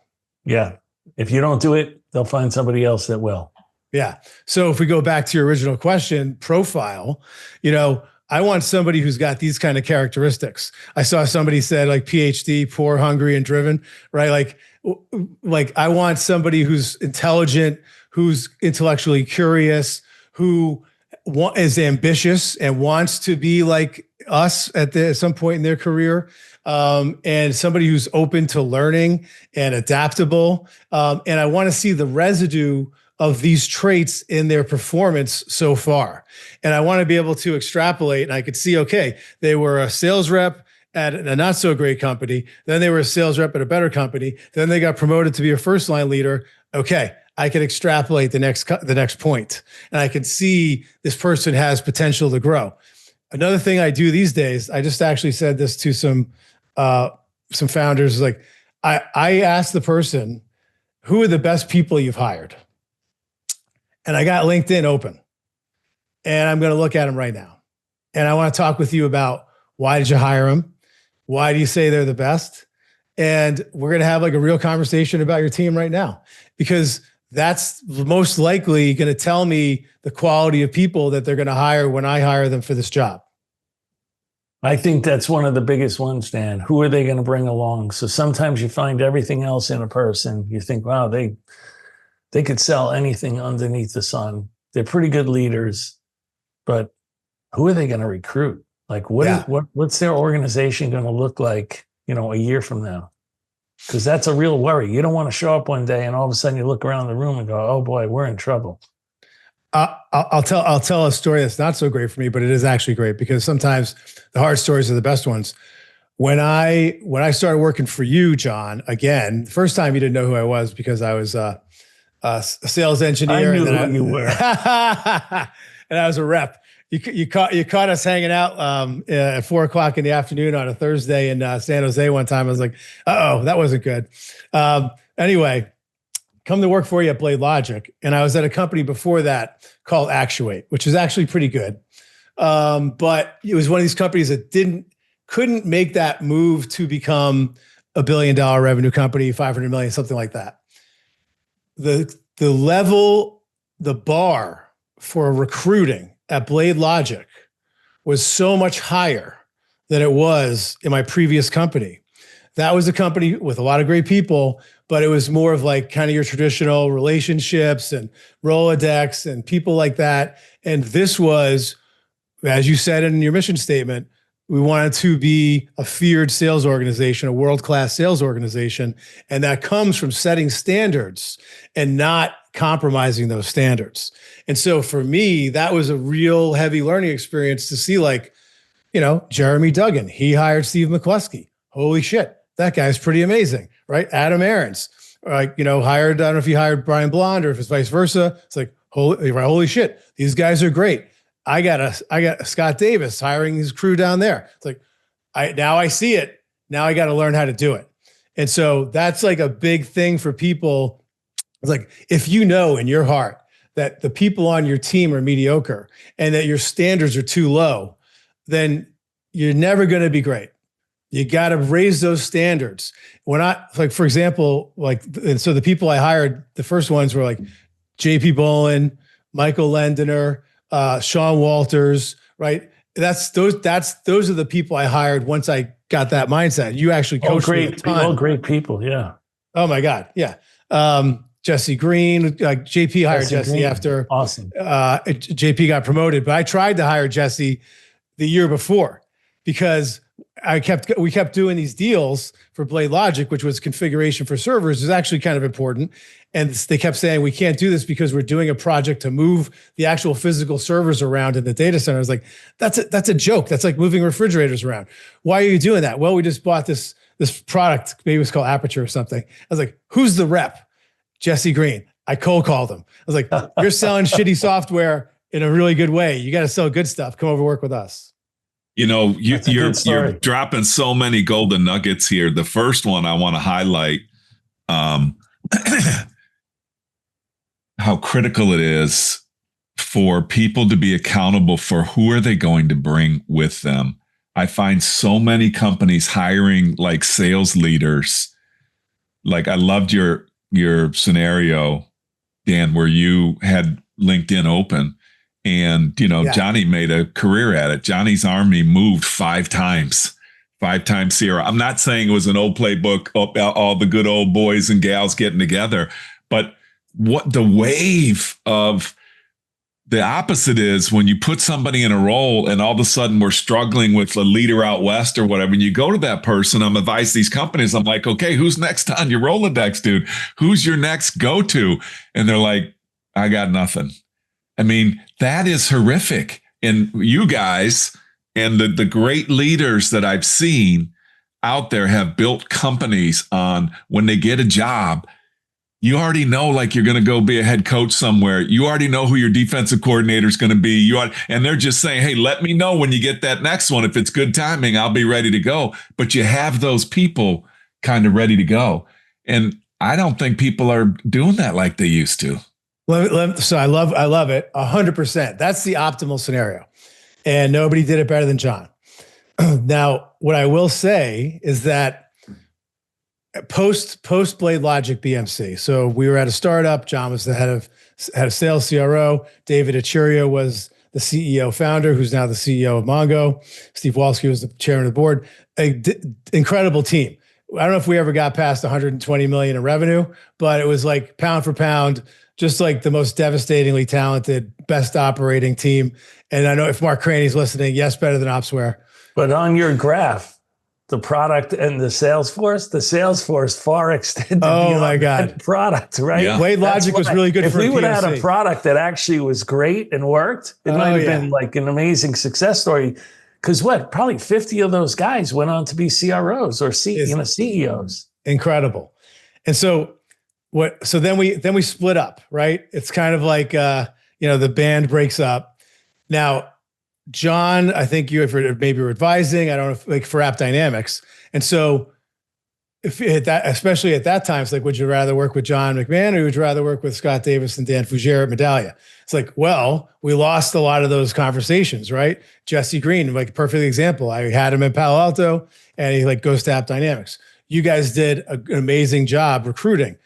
Yeah. If you don't do it, they'll find somebody else that will. Yeah. So if we go back to your original question, profile, I want somebody who's got these kind of characteristics. I saw somebody said like PhD, poor, hungry, and driven, right? Like I want somebody who's intelligent, who's intellectually curious, who is ambitious and wants to be like us at some point in their career, and somebody who's open to learning and adaptable. And I want to see the residue of these traits in their performance so far. And I want to be able to extrapolate, and I could see, okay, they were a sales rep at a not so great company. Then they were a sales rep at a better company. Then they got promoted to be a first line leader. Okay, I can extrapolate the next point, and I can see this person has potential to grow. Another thing I do these days, I just actually said this to some founders, like I asked the person, who are the best people you've hired? And I got LinkedIn open, and I'm going to look at them right now. And I want to talk with you about, why did you hire them? Why do you say they're the best? And we're going to have like a real conversation about your team right now, because that's most likely going to tell me the quality of people that they're going to hire when I hire them for this job. I think that's one of the biggest ones, Dan. Who are they going to bring along? So sometimes you find everything else in a person. You think, wow, they could sell anything underneath the sun. They're pretty good leaders, but who are they going to recruit? Like what's their organization going to look like, a year from now? Because that's a real worry. You don't want to show up one day and all of a sudden you look around the room and go, oh boy, we're in trouble. I'll tell a story that's not so great for me, but it is actually great, because sometimes the hard stories are the best ones. When I started working for you, John, again, the first time you didn't know who I was because I was a sales engineer. I knew who you were. And I was a rep. You caught us hanging out at 4:00 in the afternoon on a Thursday in San Jose one time. I was like, uh-oh, that wasn't good. Anyway, come to work for you at Blade Logic. And I was at a company before that called Actuate, which is actually pretty good. But it was one of these companies that couldn't make that move to become a $1 billion revenue company, 500 million, something like that. The bar for recruiting at Blade Logic was so much higher than it was in my previous company. That was a company with a lot of great people, but it was more of like kind of your traditional relationships and Rolodex and people like that. And this was, as you said in your mission statement, we wanted to be a feared sales organization, a world-class sales organization. And that comes from setting standards and not compromising those standards. And so for me, that was a real heavy learning experience to see, like, Jeremy Duggan, he hired Steve McCluskey. Holy shit, that guy's pretty amazing, right? Adam Aarons, hired, I don't know if he hired Brian Blond or if it's vice versa. It's like, holy shit, these guys are great. I got Scott Davis hiring his crew down there. It's like, now I see it. Now I got to learn how to do it. And so that's like a big thing for people. It's like, if you know in your heart that the people on your team are mediocre and that your standards are too low, then you're never going to be great. You got to raise those standards. For example, and so the people I hired, the first ones were like JP Bolin, Michael Lendener, Sean Walters, right? Those are the people I hired once I got that mindset. You actually coached me a ton. All great people, yeah. Oh my God, yeah. Jesse Green, JP hired Jesse after. Awesome. JP got promoted, but I tried to hire Jesse the year before because we kept doing these deals for Blade Logic, which was configuration for servers, is actually kind of important. And they kept saying, we can't do this because we're doing a project to move the actual physical servers around in the data center. I was like, that's a joke. That's like moving refrigerators around. Why are you doing that? Well, we just bought this product. Maybe it was called Aperture or something. I was like, who's the rep? Jesse Green. I cold called him. I was like, you're selling shitty software in a really good way. You got to sell good stuff. Come over, work with us. You're dropping so many golden nuggets here. The first one I want to highlight, how critical it is for people to be accountable for who are they going to bring with them. I find so many companies hiring like sales leaders. Like I loved your scenario, Dan, where you had LinkedIn open and, Johnny made a career at it. Johnny's army moved 5 times CRO. I'm not saying it was an old playbook, all the good old boys and gals getting together, but what the wave of the opposite is when you put somebody in a role and all of a sudden we're struggling with a leader out west or whatever, and you go to that person, I'm advising these companies, I'm like, okay, who's next on your Rolodex, dude? Who's your next go-to? And they're like, I got nothing. I mean, that is horrific. And you guys and the great leaders that I've seen out there have built companies on when they get a job, you already know, like you're going to go be a head coach somewhere. You already know who your defensive coordinator is going to be. And they're just saying, hey, let me know when you get that next one. If it's good timing, I'll be ready to go. But you have those people kind of ready to go. And I don't think people are doing that like they used to. So I love it 100%. That's the optimal scenario. And nobody did it better than John. Now, what I will say is that post Blade Logic BMC. So we were at a startup. John was the head of sales CRO. David Achuria was the CEO founder, who's now the CEO of Mongo. Steve Walski was the chairman of the board. Incredible team. I don't know if we ever got past 120 million in revenue, but it was like pound for pound, just like the most devastatingly talented, best operating team. And I know if Mark Craney's listening, yes, better than Opsware. But on your graph, the product and the sales force far extended beyond product, right? Yeah. Blade Logic was really good for If we would have had a product that actually was great and worked, it might have been like an amazing success story. Because probably 50 of those guys went on to be CROs or CEOs. Incredible. And so then we split up, right? It's kind of like the band breaks up. Now, John, I think you maybe were advising, I don't know if, like for App Dynamics. And so especially at that time, it's like, would you rather work with John McMahon or would you rather work with Scott Davis and Dan Fougere at Medallia? It's like, well, we lost a lot of those conversations, right? Jesse Green, like a perfect example. I had him in Palo Alto and he goes to App Dynamics. You guys did an amazing job recruiting.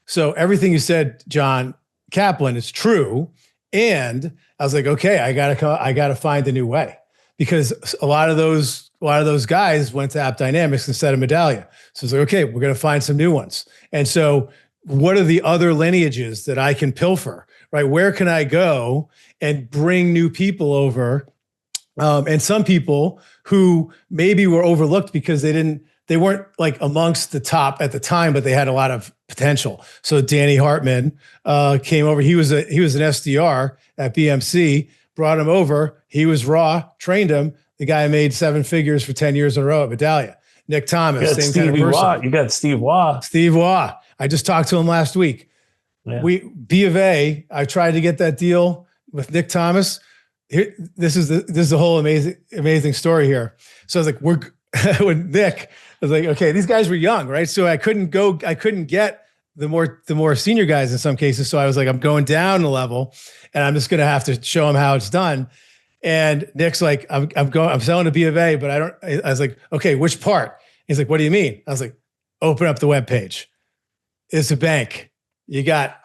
So everything you said, John Kaplan, is true. And I was like, okay, I gotta find a new way, because a lot of those a lot of those guys went to App Dynamics instead of Medallia. So it's like, okay, we're going to find some new ones. And so what are the other lineages that I can pilfer, right? Where can I go and bring new people over? And some people who maybe were overlooked because they weren't like amongst the top at the time, but they had a lot of potential. So Danny Hartman came over. He was an SDR at BMC, brought him over. He was raw, trained him. The guy made 7 figures for 10 years in a row at Medallia. Nick Thomas, same kind of person. You got Steve Waugh. Steve Waugh. I just talked to him last week. Yeah. B of A, I tried to get that deal with Nick Thomas. Here, this is the whole amazing story here. So I was like, with Nick, I was like, okay, these guys were young, right? So I couldn't get the more senior guys in some cases. So I was like, I'm going down a level and I'm just going to have to show them how it's done. And Nick's like, I'm selling to B of A, but I was like, okay, which part? He's like, what do you mean? I was like, open up the webpage. It's a bank. You got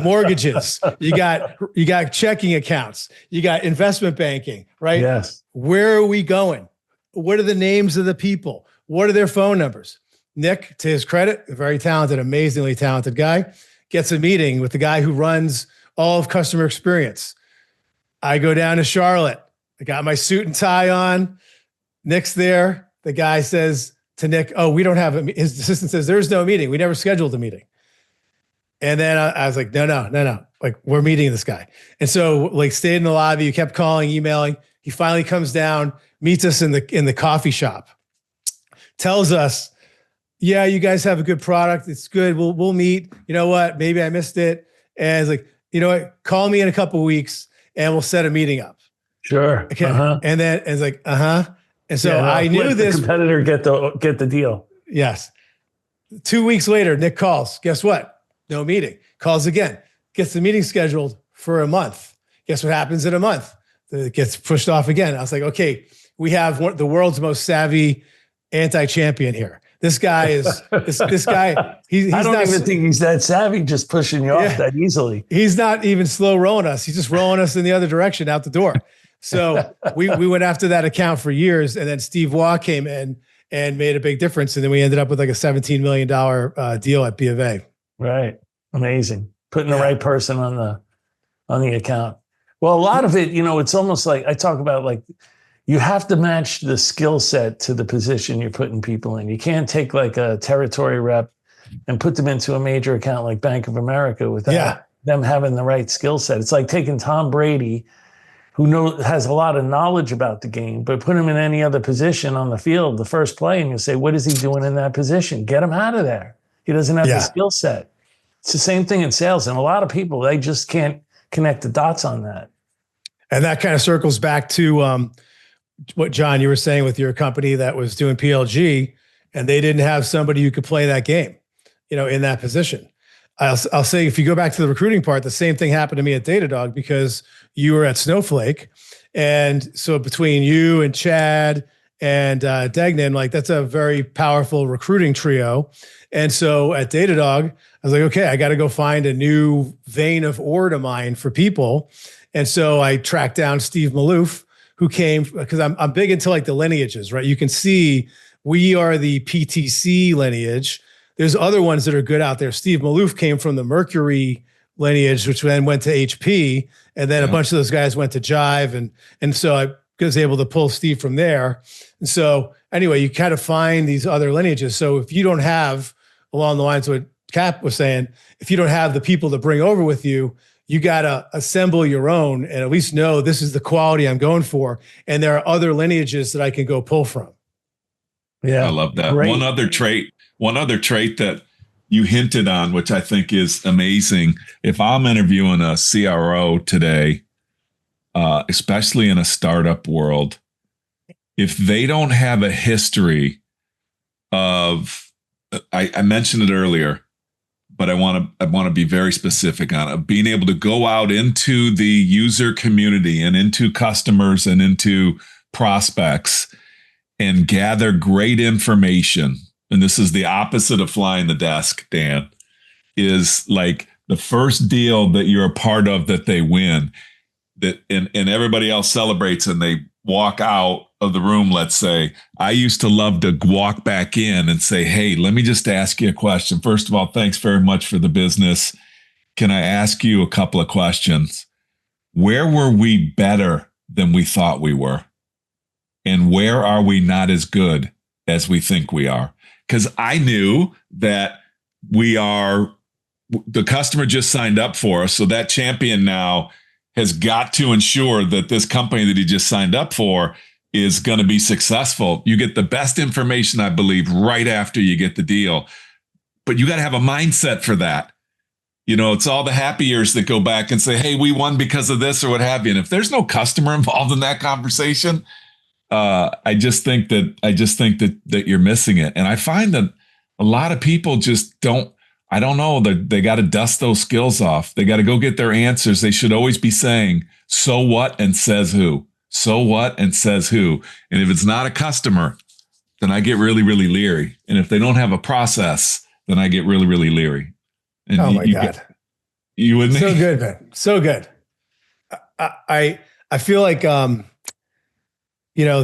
mortgages. You got checking accounts. You got investment banking, right? Yes. Where are we going? What are the names of the people? What are their phone numbers? Nick, to his credit, a very talented, amazingly talented guy, gets a meeting with the guy who runs all of customer experience. I go down to Charlotte. I got my suit and tie on. Nick's there. The guy says to Nick, oh, we don't have his assistant says, there's no meeting. We never scheduled a meeting. And then I was like, no. Like, we're meeting this guy. And so like stayed in the lobby. You kept calling, emailing. He finally comes down, meets us in the coffee shop, tells us, yeah, you guys have a good product. It's good. We'll meet. You know what? Maybe I missed it. And it's like, you know what? Call me in a couple of weeks and we'll set a meeting up. Sure. Okay. And then it's like, And so I knew this competitor get the deal. Yes. 2 weeks later, Nick calls. Guess what? No meeting. Calls again. Gets the meeting scheduled for a month. Guess what happens in a month? It gets pushed off again. I was like, okay, we have the world's most savvy anti-champion here. This guy is this guy. He's I don't not even think he's that savvy, just pushing you off that easily. He's not even slow rolling us. He's just rolling us in the other direction out the door. So we went after that account for years, and then Steve Waugh came in and made a big difference, and then we ended up with like a $17 million deal at B of A. Right, amazing. Putting the right person on the account. Well, a lot of it, it's almost like I talk about, like, you have to match the skill set to the position you're putting people in. You can't take like a territory rep and put them into a major account like Bank of America without them having the right skill set. It's like taking Tom Brady, who has a lot of knowledge about the game, but put him in any other position on the field, the first play, and you say, what is he doing in that position? Get him out of there. He doesn't have the skill set. It's the same thing in sales. And a lot of people, they just can't connect the dots on that. And that kind of circles back to what, John, you were saying with your company that was doing PLG, and they didn't have somebody who could play that game, in that position. I'll say, if you go back to the recruiting part, the same thing happened to me at Datadog, because you were at Snowflake. And so between you and Chad and Degnan, like, that's a very powerful recruiting trio. And so at Datadog, I was like, okay, I got to go find a new vein of ore to mine for people. And so I tracked down Steve Maloof, who came, because I'm big into like the lineages, right? You can see we are the PTC lineage. There's other ones that are good out there. Steve Maloof came from the Mercury lineage, which then went to HP. And then a bunch of those guys went to Jive. And so I was able to pull Steve from there. And so anyway, you kind of find these other lineages. So if you don't have, along the lines of what Cap was saying, if you don't have the people to bring over with you, you got to assemble your own and at least know this is the quality I'm going for. And there are other lineages that I can go pull from. Yeah. I love that. Great. One other trait that you hinted on, which I think is amazing. If I'm interviewing a CRO today, especially in a startup world, if they don't have a history of, I mentioned it earlier, but I want to be very specific on it, being able to go out into the user community and into customers and into prospects and gather great information. And this is the opposite of flying the desk, Dan, is like the first deal that you're a part of that they win, that and everybody else celebrates and walk out of the room, let's say, I used to love to walk back in and say, hey, let me just ask you a question. First of all, thanks very much for the business. Can I ask you a couple of questions? Where were we better than we thought we were? And where are we not as good as we think we are? Because I knew that the customer just signed up for us. So that champion now has got to ensure that this company that he just signed up for is going to be successful. You get the best information, I believe, right after you get the deal. But you got to have a mindset for that. It's all the happy years that go back and say, hey, we won because of this or what have you. And if there's no customer involved in that conversation, I just think that you're missing it. And I find that a lot of people just don't, I don't know, they got to dust those skills off. They got to go get their answers. They should always be saying, so what and says who? So what and says who? And if it's not a customer, then I get really, really leery. And if they don't have a process, then I get really, really leery. And oh my God. You with me? So good, man. So good. I feel like,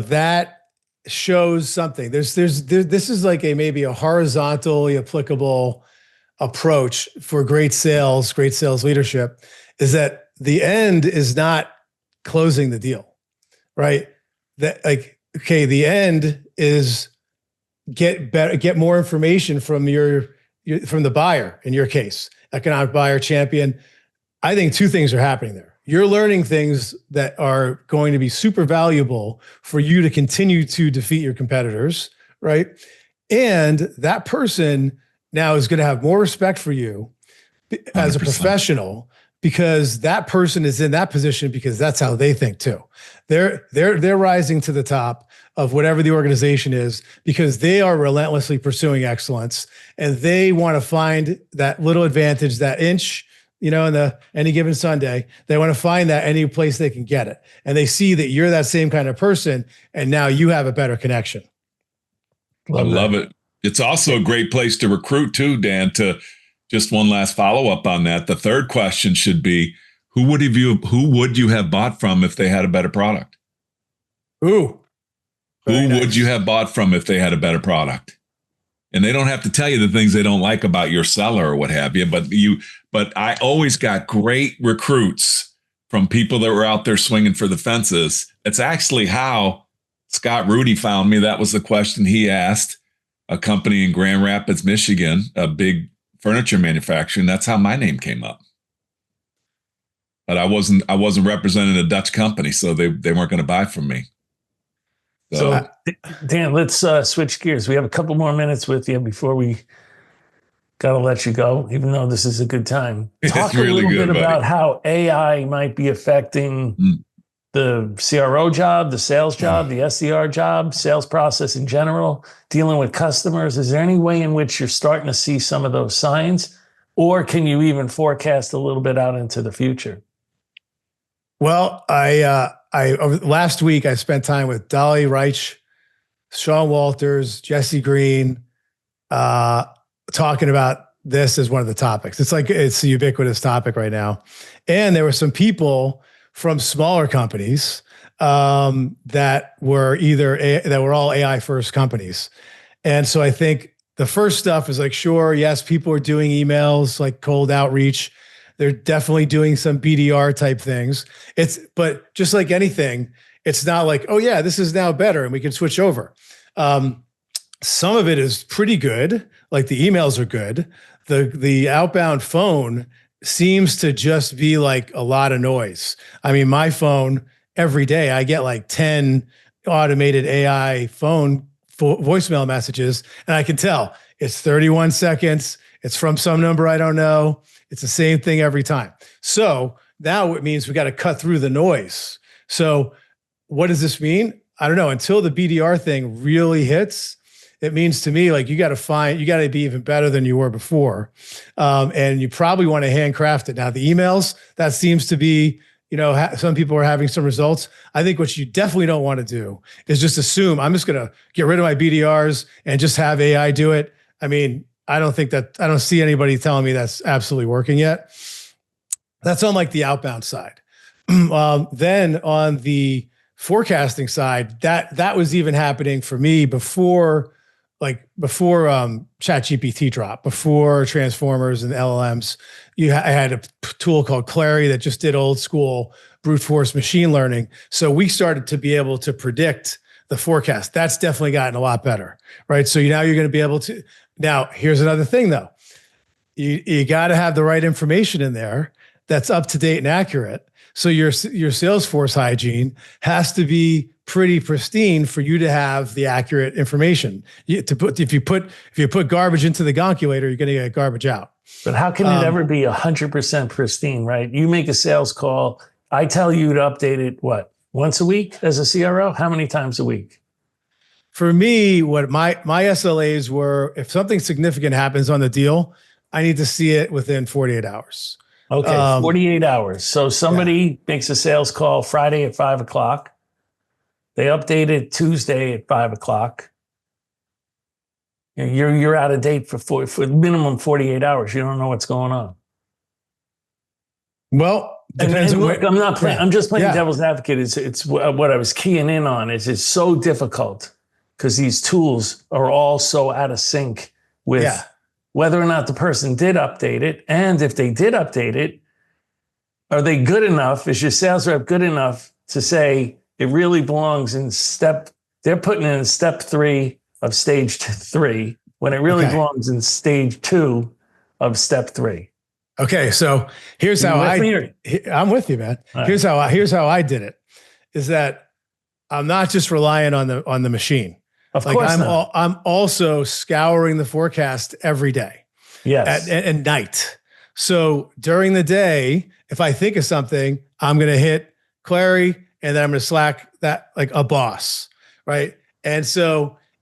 that shows something. This is like maybe a horizontally applicable approach for great sales leadership, is that the end is not closing the deal, right? The end is get more information from from the buyer, in your case, economic buyer, champion. I think two things are happening there. You're learning things that are going to be super valuable for you to continue to defeat your competitors, right? And that person now is going to have more respect for you as 100%. A professional, because that person is in that position because that's how they think too. They're rising to the top of whatever the organization is because they are relentlessly pursuing excellence, and they want to find that little advantage, that inch, in any given Sunday. They want to find that any place they can get it. And they see that you're that same kind of person, and now you have a better connection. I love it. It's also a great place to recruit too, Dan. To just one last follow-up on that. The third question should be, who would you have bought from if they had a better product? Ooh. Who would you have bought from if they had a better product? And they don't have to tell you the things they don't like about your seller or what have you, but I always got great recruits from people that were out there swinging for the fences. It's actually how Scott Rudy found me. That was the question he asked a company in Grand Rapids, Michigan, a big furniture manufacturer. And that's how my name came up. But I wasn't representing a Dutch company, so they weren't going to buy from me. So Dan, let's switch gears. We have a couple more minutes with you before we got to let you go, even though this is a good time. Talk a little bit about how AI might be affecting the CRO job, the sales job, the SDR job, sales process in general, dealing with customers. Is there any way in which you're starting to see some of those signs, or can you even forecast a little bit out into the future? Well, last week I spent time with Dolly Reich, Sean Walters, Jesse Green, talking about this as one of the topics. It's a ubiquitous topic right now. And there were some people from smaller companies that were all AI first companies. And so I think the first stuff is sure, yes, people are doing emails, like cold outreach. They're definitely doing some BDR type things. But just like anything, it's not like, oh yeah, this is now better and we can switch over. Some of it is pretty good. Like the emails are good. The outbound phone seems to just be like a lot of noise. I mean, my phone every day, I get like 10 automated AI phone voicemail messages, and I can tell it's 31 seconds. It's from some number I don't know. It's the same thing every time. So now it means we got to cut through the noise. So what does this mean? I don't know. Until the BDR thing really hits, it means to me like you got to be even better than you were before. And you probably want to handcraft it. Now the emails, that seems to be, some people are having some results. I think what you definitely don't want to do is just assume I'm just going to get rid of my BDRs and just have AI do it. I mean, I don't see anybody telling me that's absolutely working yet. That's on like the outbound side. Then on the forecasting side, that was even happening for me before ChatGPT dropped, before transformers and LLMs. I had a tool called Clary that just did old school brute force machine learning. So we started to be able to predict the forecast. That's definitely gotten a lot better, right? So now you're going to be able to. Now, here's another thing though. You got to have the right information in there that's up to date and accurate. So your Salesforce hygiene has to be pretty pristine for you to have the accurate information. If you put garbage into the gonculator, you're going to get garbage out. But how can it ever be 100% pristine, right? You make a sales call. I tell you to update it, what, once a week as a CRO? How many times a week? For me, what my SLAs were, if something significant happens on the deal, I need to see it within 48 hours. Okay, 48 hours. So somebody makes a sales call Friday at 5 o'clock. They update it Tuesday at 5 o'clock. You're out of date for minimum 48 hours. You don't know what's going on. Well, depends on look, I'm not playing. I'm just playing Yeah. devil's advocate. It's what I was keying in on. Is it's so difficult because these tools are all so out of sync with whether or not the person did update it, and if they did update it, are they good enough? Is your sales rep good enough to say it really belongs in step? They're putting it in step 3 of stage 3 when it really belongs in stage 2 of step 3. Okay, so here's how I'm with you, man. All Here's how I did it. Is that I'm not just relying on the machine. Of course not. I'm also scouring the forecast every day. Yes. At night. So during the day, if I think of something, I'm going to hit Clary and then I'm going to Slack that like a boss, right? And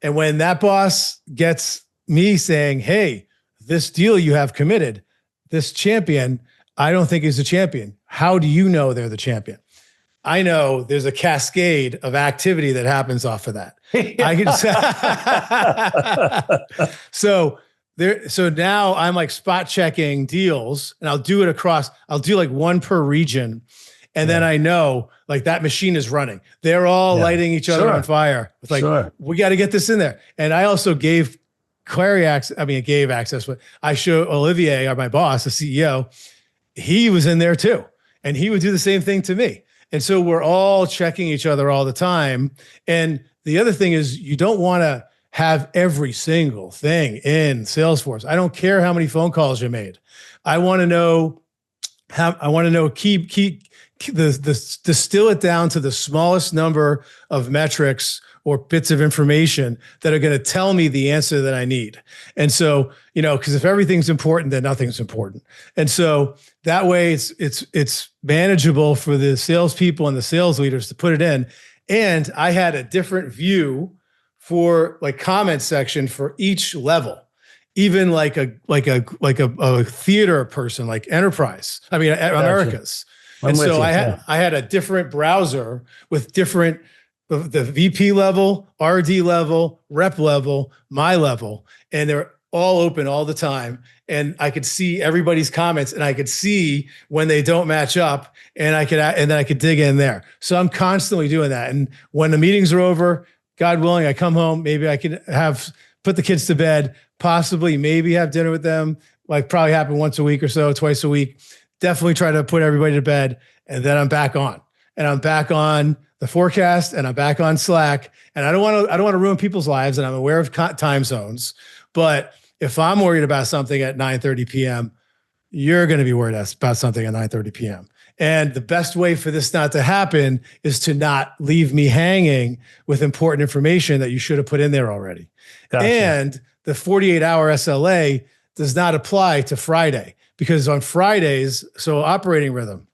when that boss gets me saying, hey, this deal you have committed, this champion, I don't think is a champion. How do you know they're the champion? I know there's a cascade of activity that happens off of that. I can so now I'm like spot checking deals, and I'll do like one per region. And then I know like that machine is running. They're all lighting each other on fire. It's like, we got to get this in there. And I also gave Clary access. I mean, it gave access, but I showed Olivier, my boss, the CEO, he was in there too. And he would do the same thing to me. And so we're all checking each other all the time. And the other thing is you don't want to have every single thing in Salesforce. I don't care how many phone calls you made. I want to know distill it down to the smallest number of metrics or bits of information that are going to tell me the answer that I need. And so, because if everything's important, then nothing's important. And so that way it's manageable for the salespeople and the sales leaders to put it in. And I had a different view for like comment section for each level, even like a theater person, like enterprise. I mean, Americas. And so I had a different browser with different, the VP level, RD level, rep level, my level, and they're all open all the time. And I could see everybody's comments, and I could see when they don't match up, and then I could dig in there. So I'm constantly doing that. And when the meetings are over, God willing, I come home, maybe I could put the kids to bed, maybe have dinner with them, like probably happen once a week or so, twice a week. Definitely try to put everybody to bed, and then I'm back on. And I'm back on the forecast, and I'm back on Slack. And I don't want to ruin people's lives, and I'm aware of time zones. But if I'm worried about something at 9:30 p.m., you're going to be worried about something at 9:30 p.m. And the best way for this not to happen is to not leave me hanging with important information that you should have put in there already. Gotcha. And the 48-hour SLA does not apply to Friday, because on Fridays, so operating rhythm.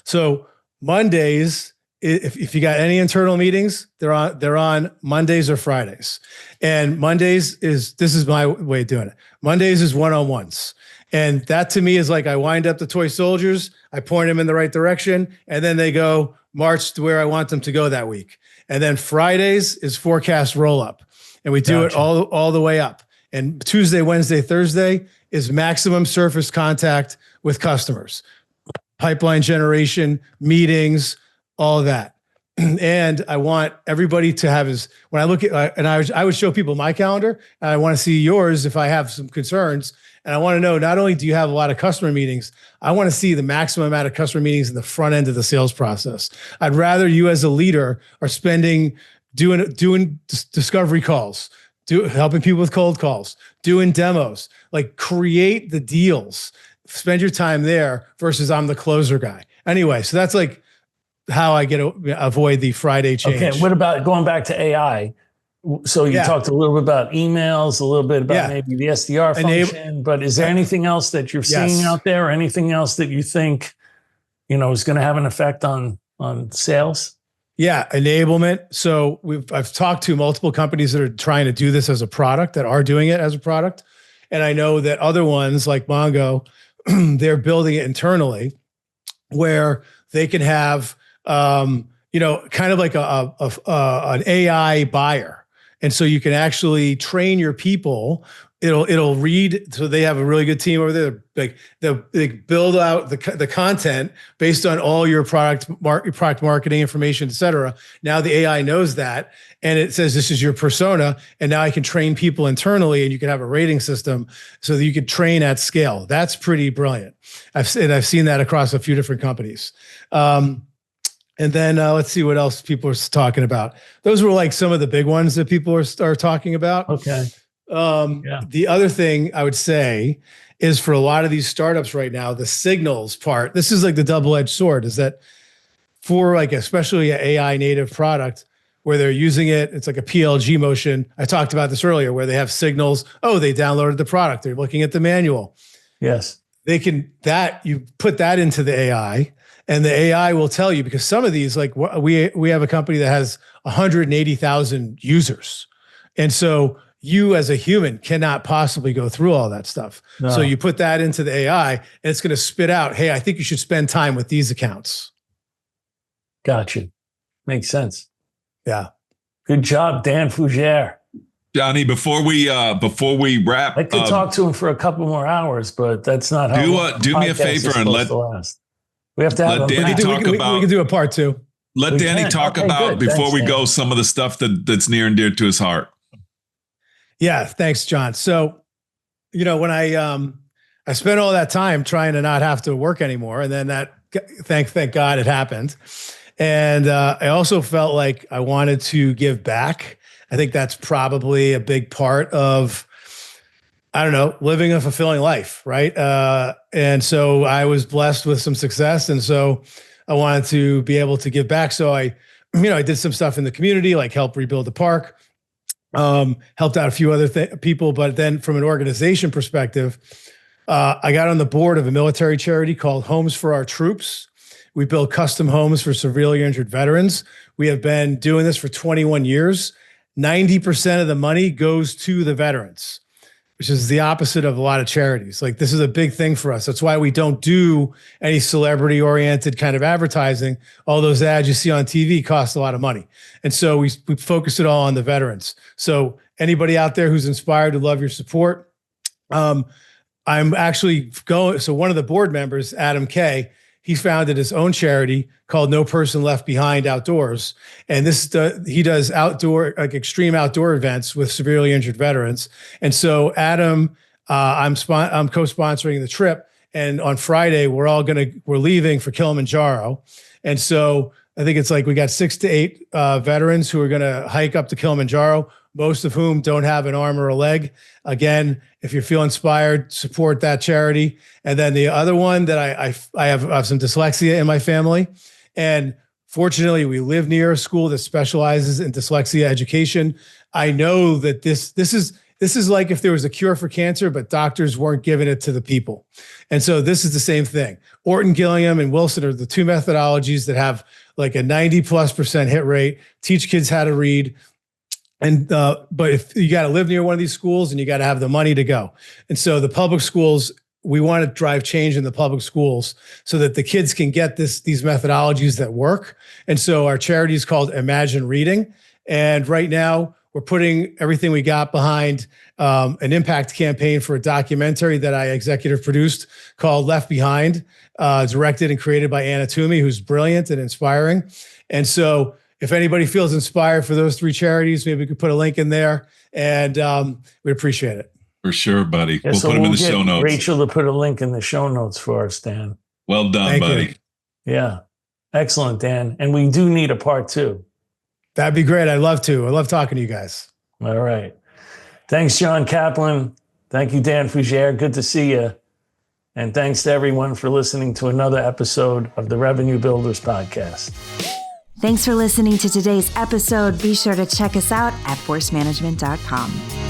So Mondays, if you got any internal meetings, they're on Mondays or Fridays. And this is my way of doing it. Mondays is one-on-ones. And that to me is like I wind up the toy soldiers, I point them in the right direction, and then they go march to where I want them to go that week. And then Fridays is forecast roll up. And we do it all the way up. And Tuesday, Wednesday, Thursday is maximum surface contact with customers, pipeline generation, meetings, all of that. And I want everybody to have when I look at, and I would show people my calendar, and I want to see yours if I have some concerns. And I want to know, not only do you have a lot of customer meetings, I want to see the maximum amount of customer meetings in the front end of the sales process. I'd rather you as a leader are doing discovery calls, helping people with cold calls, doing demos, like create the deals, spend your time there versus I'm the closer guy. Anyway, so that's like how I avoid the Friday change. Okay, what about going back to AI? So you talked a little bit about emails, a little bit about maybe the SDR function, but is there anything else that you're seeing out there, or anything else that you think, is going to have an effect on sales? Yeah, enablement. So I've talked to multiple companies that are trying to do this as a product, that are doing it as a product. And I know that other ones like Mongo, they're building it internally where they can have, kind of like an AI buyer. And so you can actually train your people. It'll read. So they have a really good team over there. They build out the content based on all your product marketing information, et cetera. Now the AI knows that, and it says this is your persona. And now I can train people internally, and you can have a rating system so that you can train at scale. That's pretty brilliant. I've seen that across a few different companies. And then let's see what else people are talking about. Those were like some of the big ones that people are talking about. Okay. The other thing I would say is, for a lot of these startups right now, the signals part, this is like the double-edged sword, is that for like especially an AI native product where they're using it, it's like a PLG motion. I talked about this earlier, where they have signals. Oh, they downloaded the product. They're looking at the manual. Yes. You put that into the AI, and the AI will tell you, because some of these, like we have a company that has 180,000 users. And so you as a human cannot possibly go through all that stuff. No. So you put that into the AI, and it's going to spit out, hey, I think you should spend time with these accounts. Gotcha. Makes sense. Yeah. Good job, Dan Fougere. Johnny, before we wrap, I could talk to him for a couple more hours, but that's not how. Do me a favor and let we have to have Danny talk about. We can do a part 2. Let Danny talk about before we go some of the stuff that's near and dear to his heart. Yeah, thanks, John. So, when I spent all that time trying to not have to work anymore, and then thank God it happened. And I also felt like I wanted to give back. I think that's probably a big part of, living a fulfilling life, right? And so I was blessed with some success, and so I wanted to be able to give back. So I did some stuff in the community, like help rebuild the park, helped out a few other people. But then from an organization perspective, I got on the board of a military charity called Homes for Our Troops. We build custom homes for severely injured veterans. We have been doing this for 21 years. 90% of the money goes to the veterans, which is the opposite of a lot of charities. Like, this is a big thing for us. That's why we don't do any celebrity-oriented kind of advertising. All those ads you see on TV cost a lot of money. And so we focus it all on the veterans. So anybody out there who's inspired, would love your support. I'm actually going, so one of the board members, Adam Kay, he founded his own charity called No Person Left Behind Outdoors. And he does outdoor, like extreme outdoor events with severely injured veterans. And so Adam, I'm co-sponsoring the trip. And on Friday, we're leaving for Kilimanjaro. And so I think it's like we got 6 to 8 veterans who are going to hike up to Kilimanjaro, most of whom don't have an arm or a leg. Again, if you feel inspired, support that charity. And then the other one that I have some dyslexia in my family. And fortunately, we live near a school that specializes in dyslexia education. I know that this is like if there was a cure for cancer, but doctors weren't giving it to the people. And so this is the same thing. Orton Gillingham and Wilson are the 2 methodologies that have like a 90+% hit rate, teach kids how to read. And, but if you got to live near one of these schools, and you got to have the money to go. And so the public schools, we want to drive change in the public schools so that the kids can get these methodologies that work. And so our charity is called Imagine Reading. And right now we're putting everything we got behind an impact campaign for a documentary that I executive produced called Left Behind, directed and created by Anna Toomey, who's brilliant and inspiring. And so if anybody feels inspired for those 3 charities, maybe we could put a link in there, and we'd appreciate it. For sure, buddy. Yeah, we'll put them in the show notes. Rachel to put a link in the show notes for us, Dan. Well done, Thank buddy. you. Yeah. Excellent, Dan. And we do need a part 2. That'd be great. I'd love to. I love talking to you guys. All right. Thanks, John Kaplan. Thank you, Dan Fougere. Good to see you. And thanks to everyone for listening to another episode of the Revenue Builders Podcast. Thanks for listening to today's episode. Be sure to check us out at forcemanagement.com.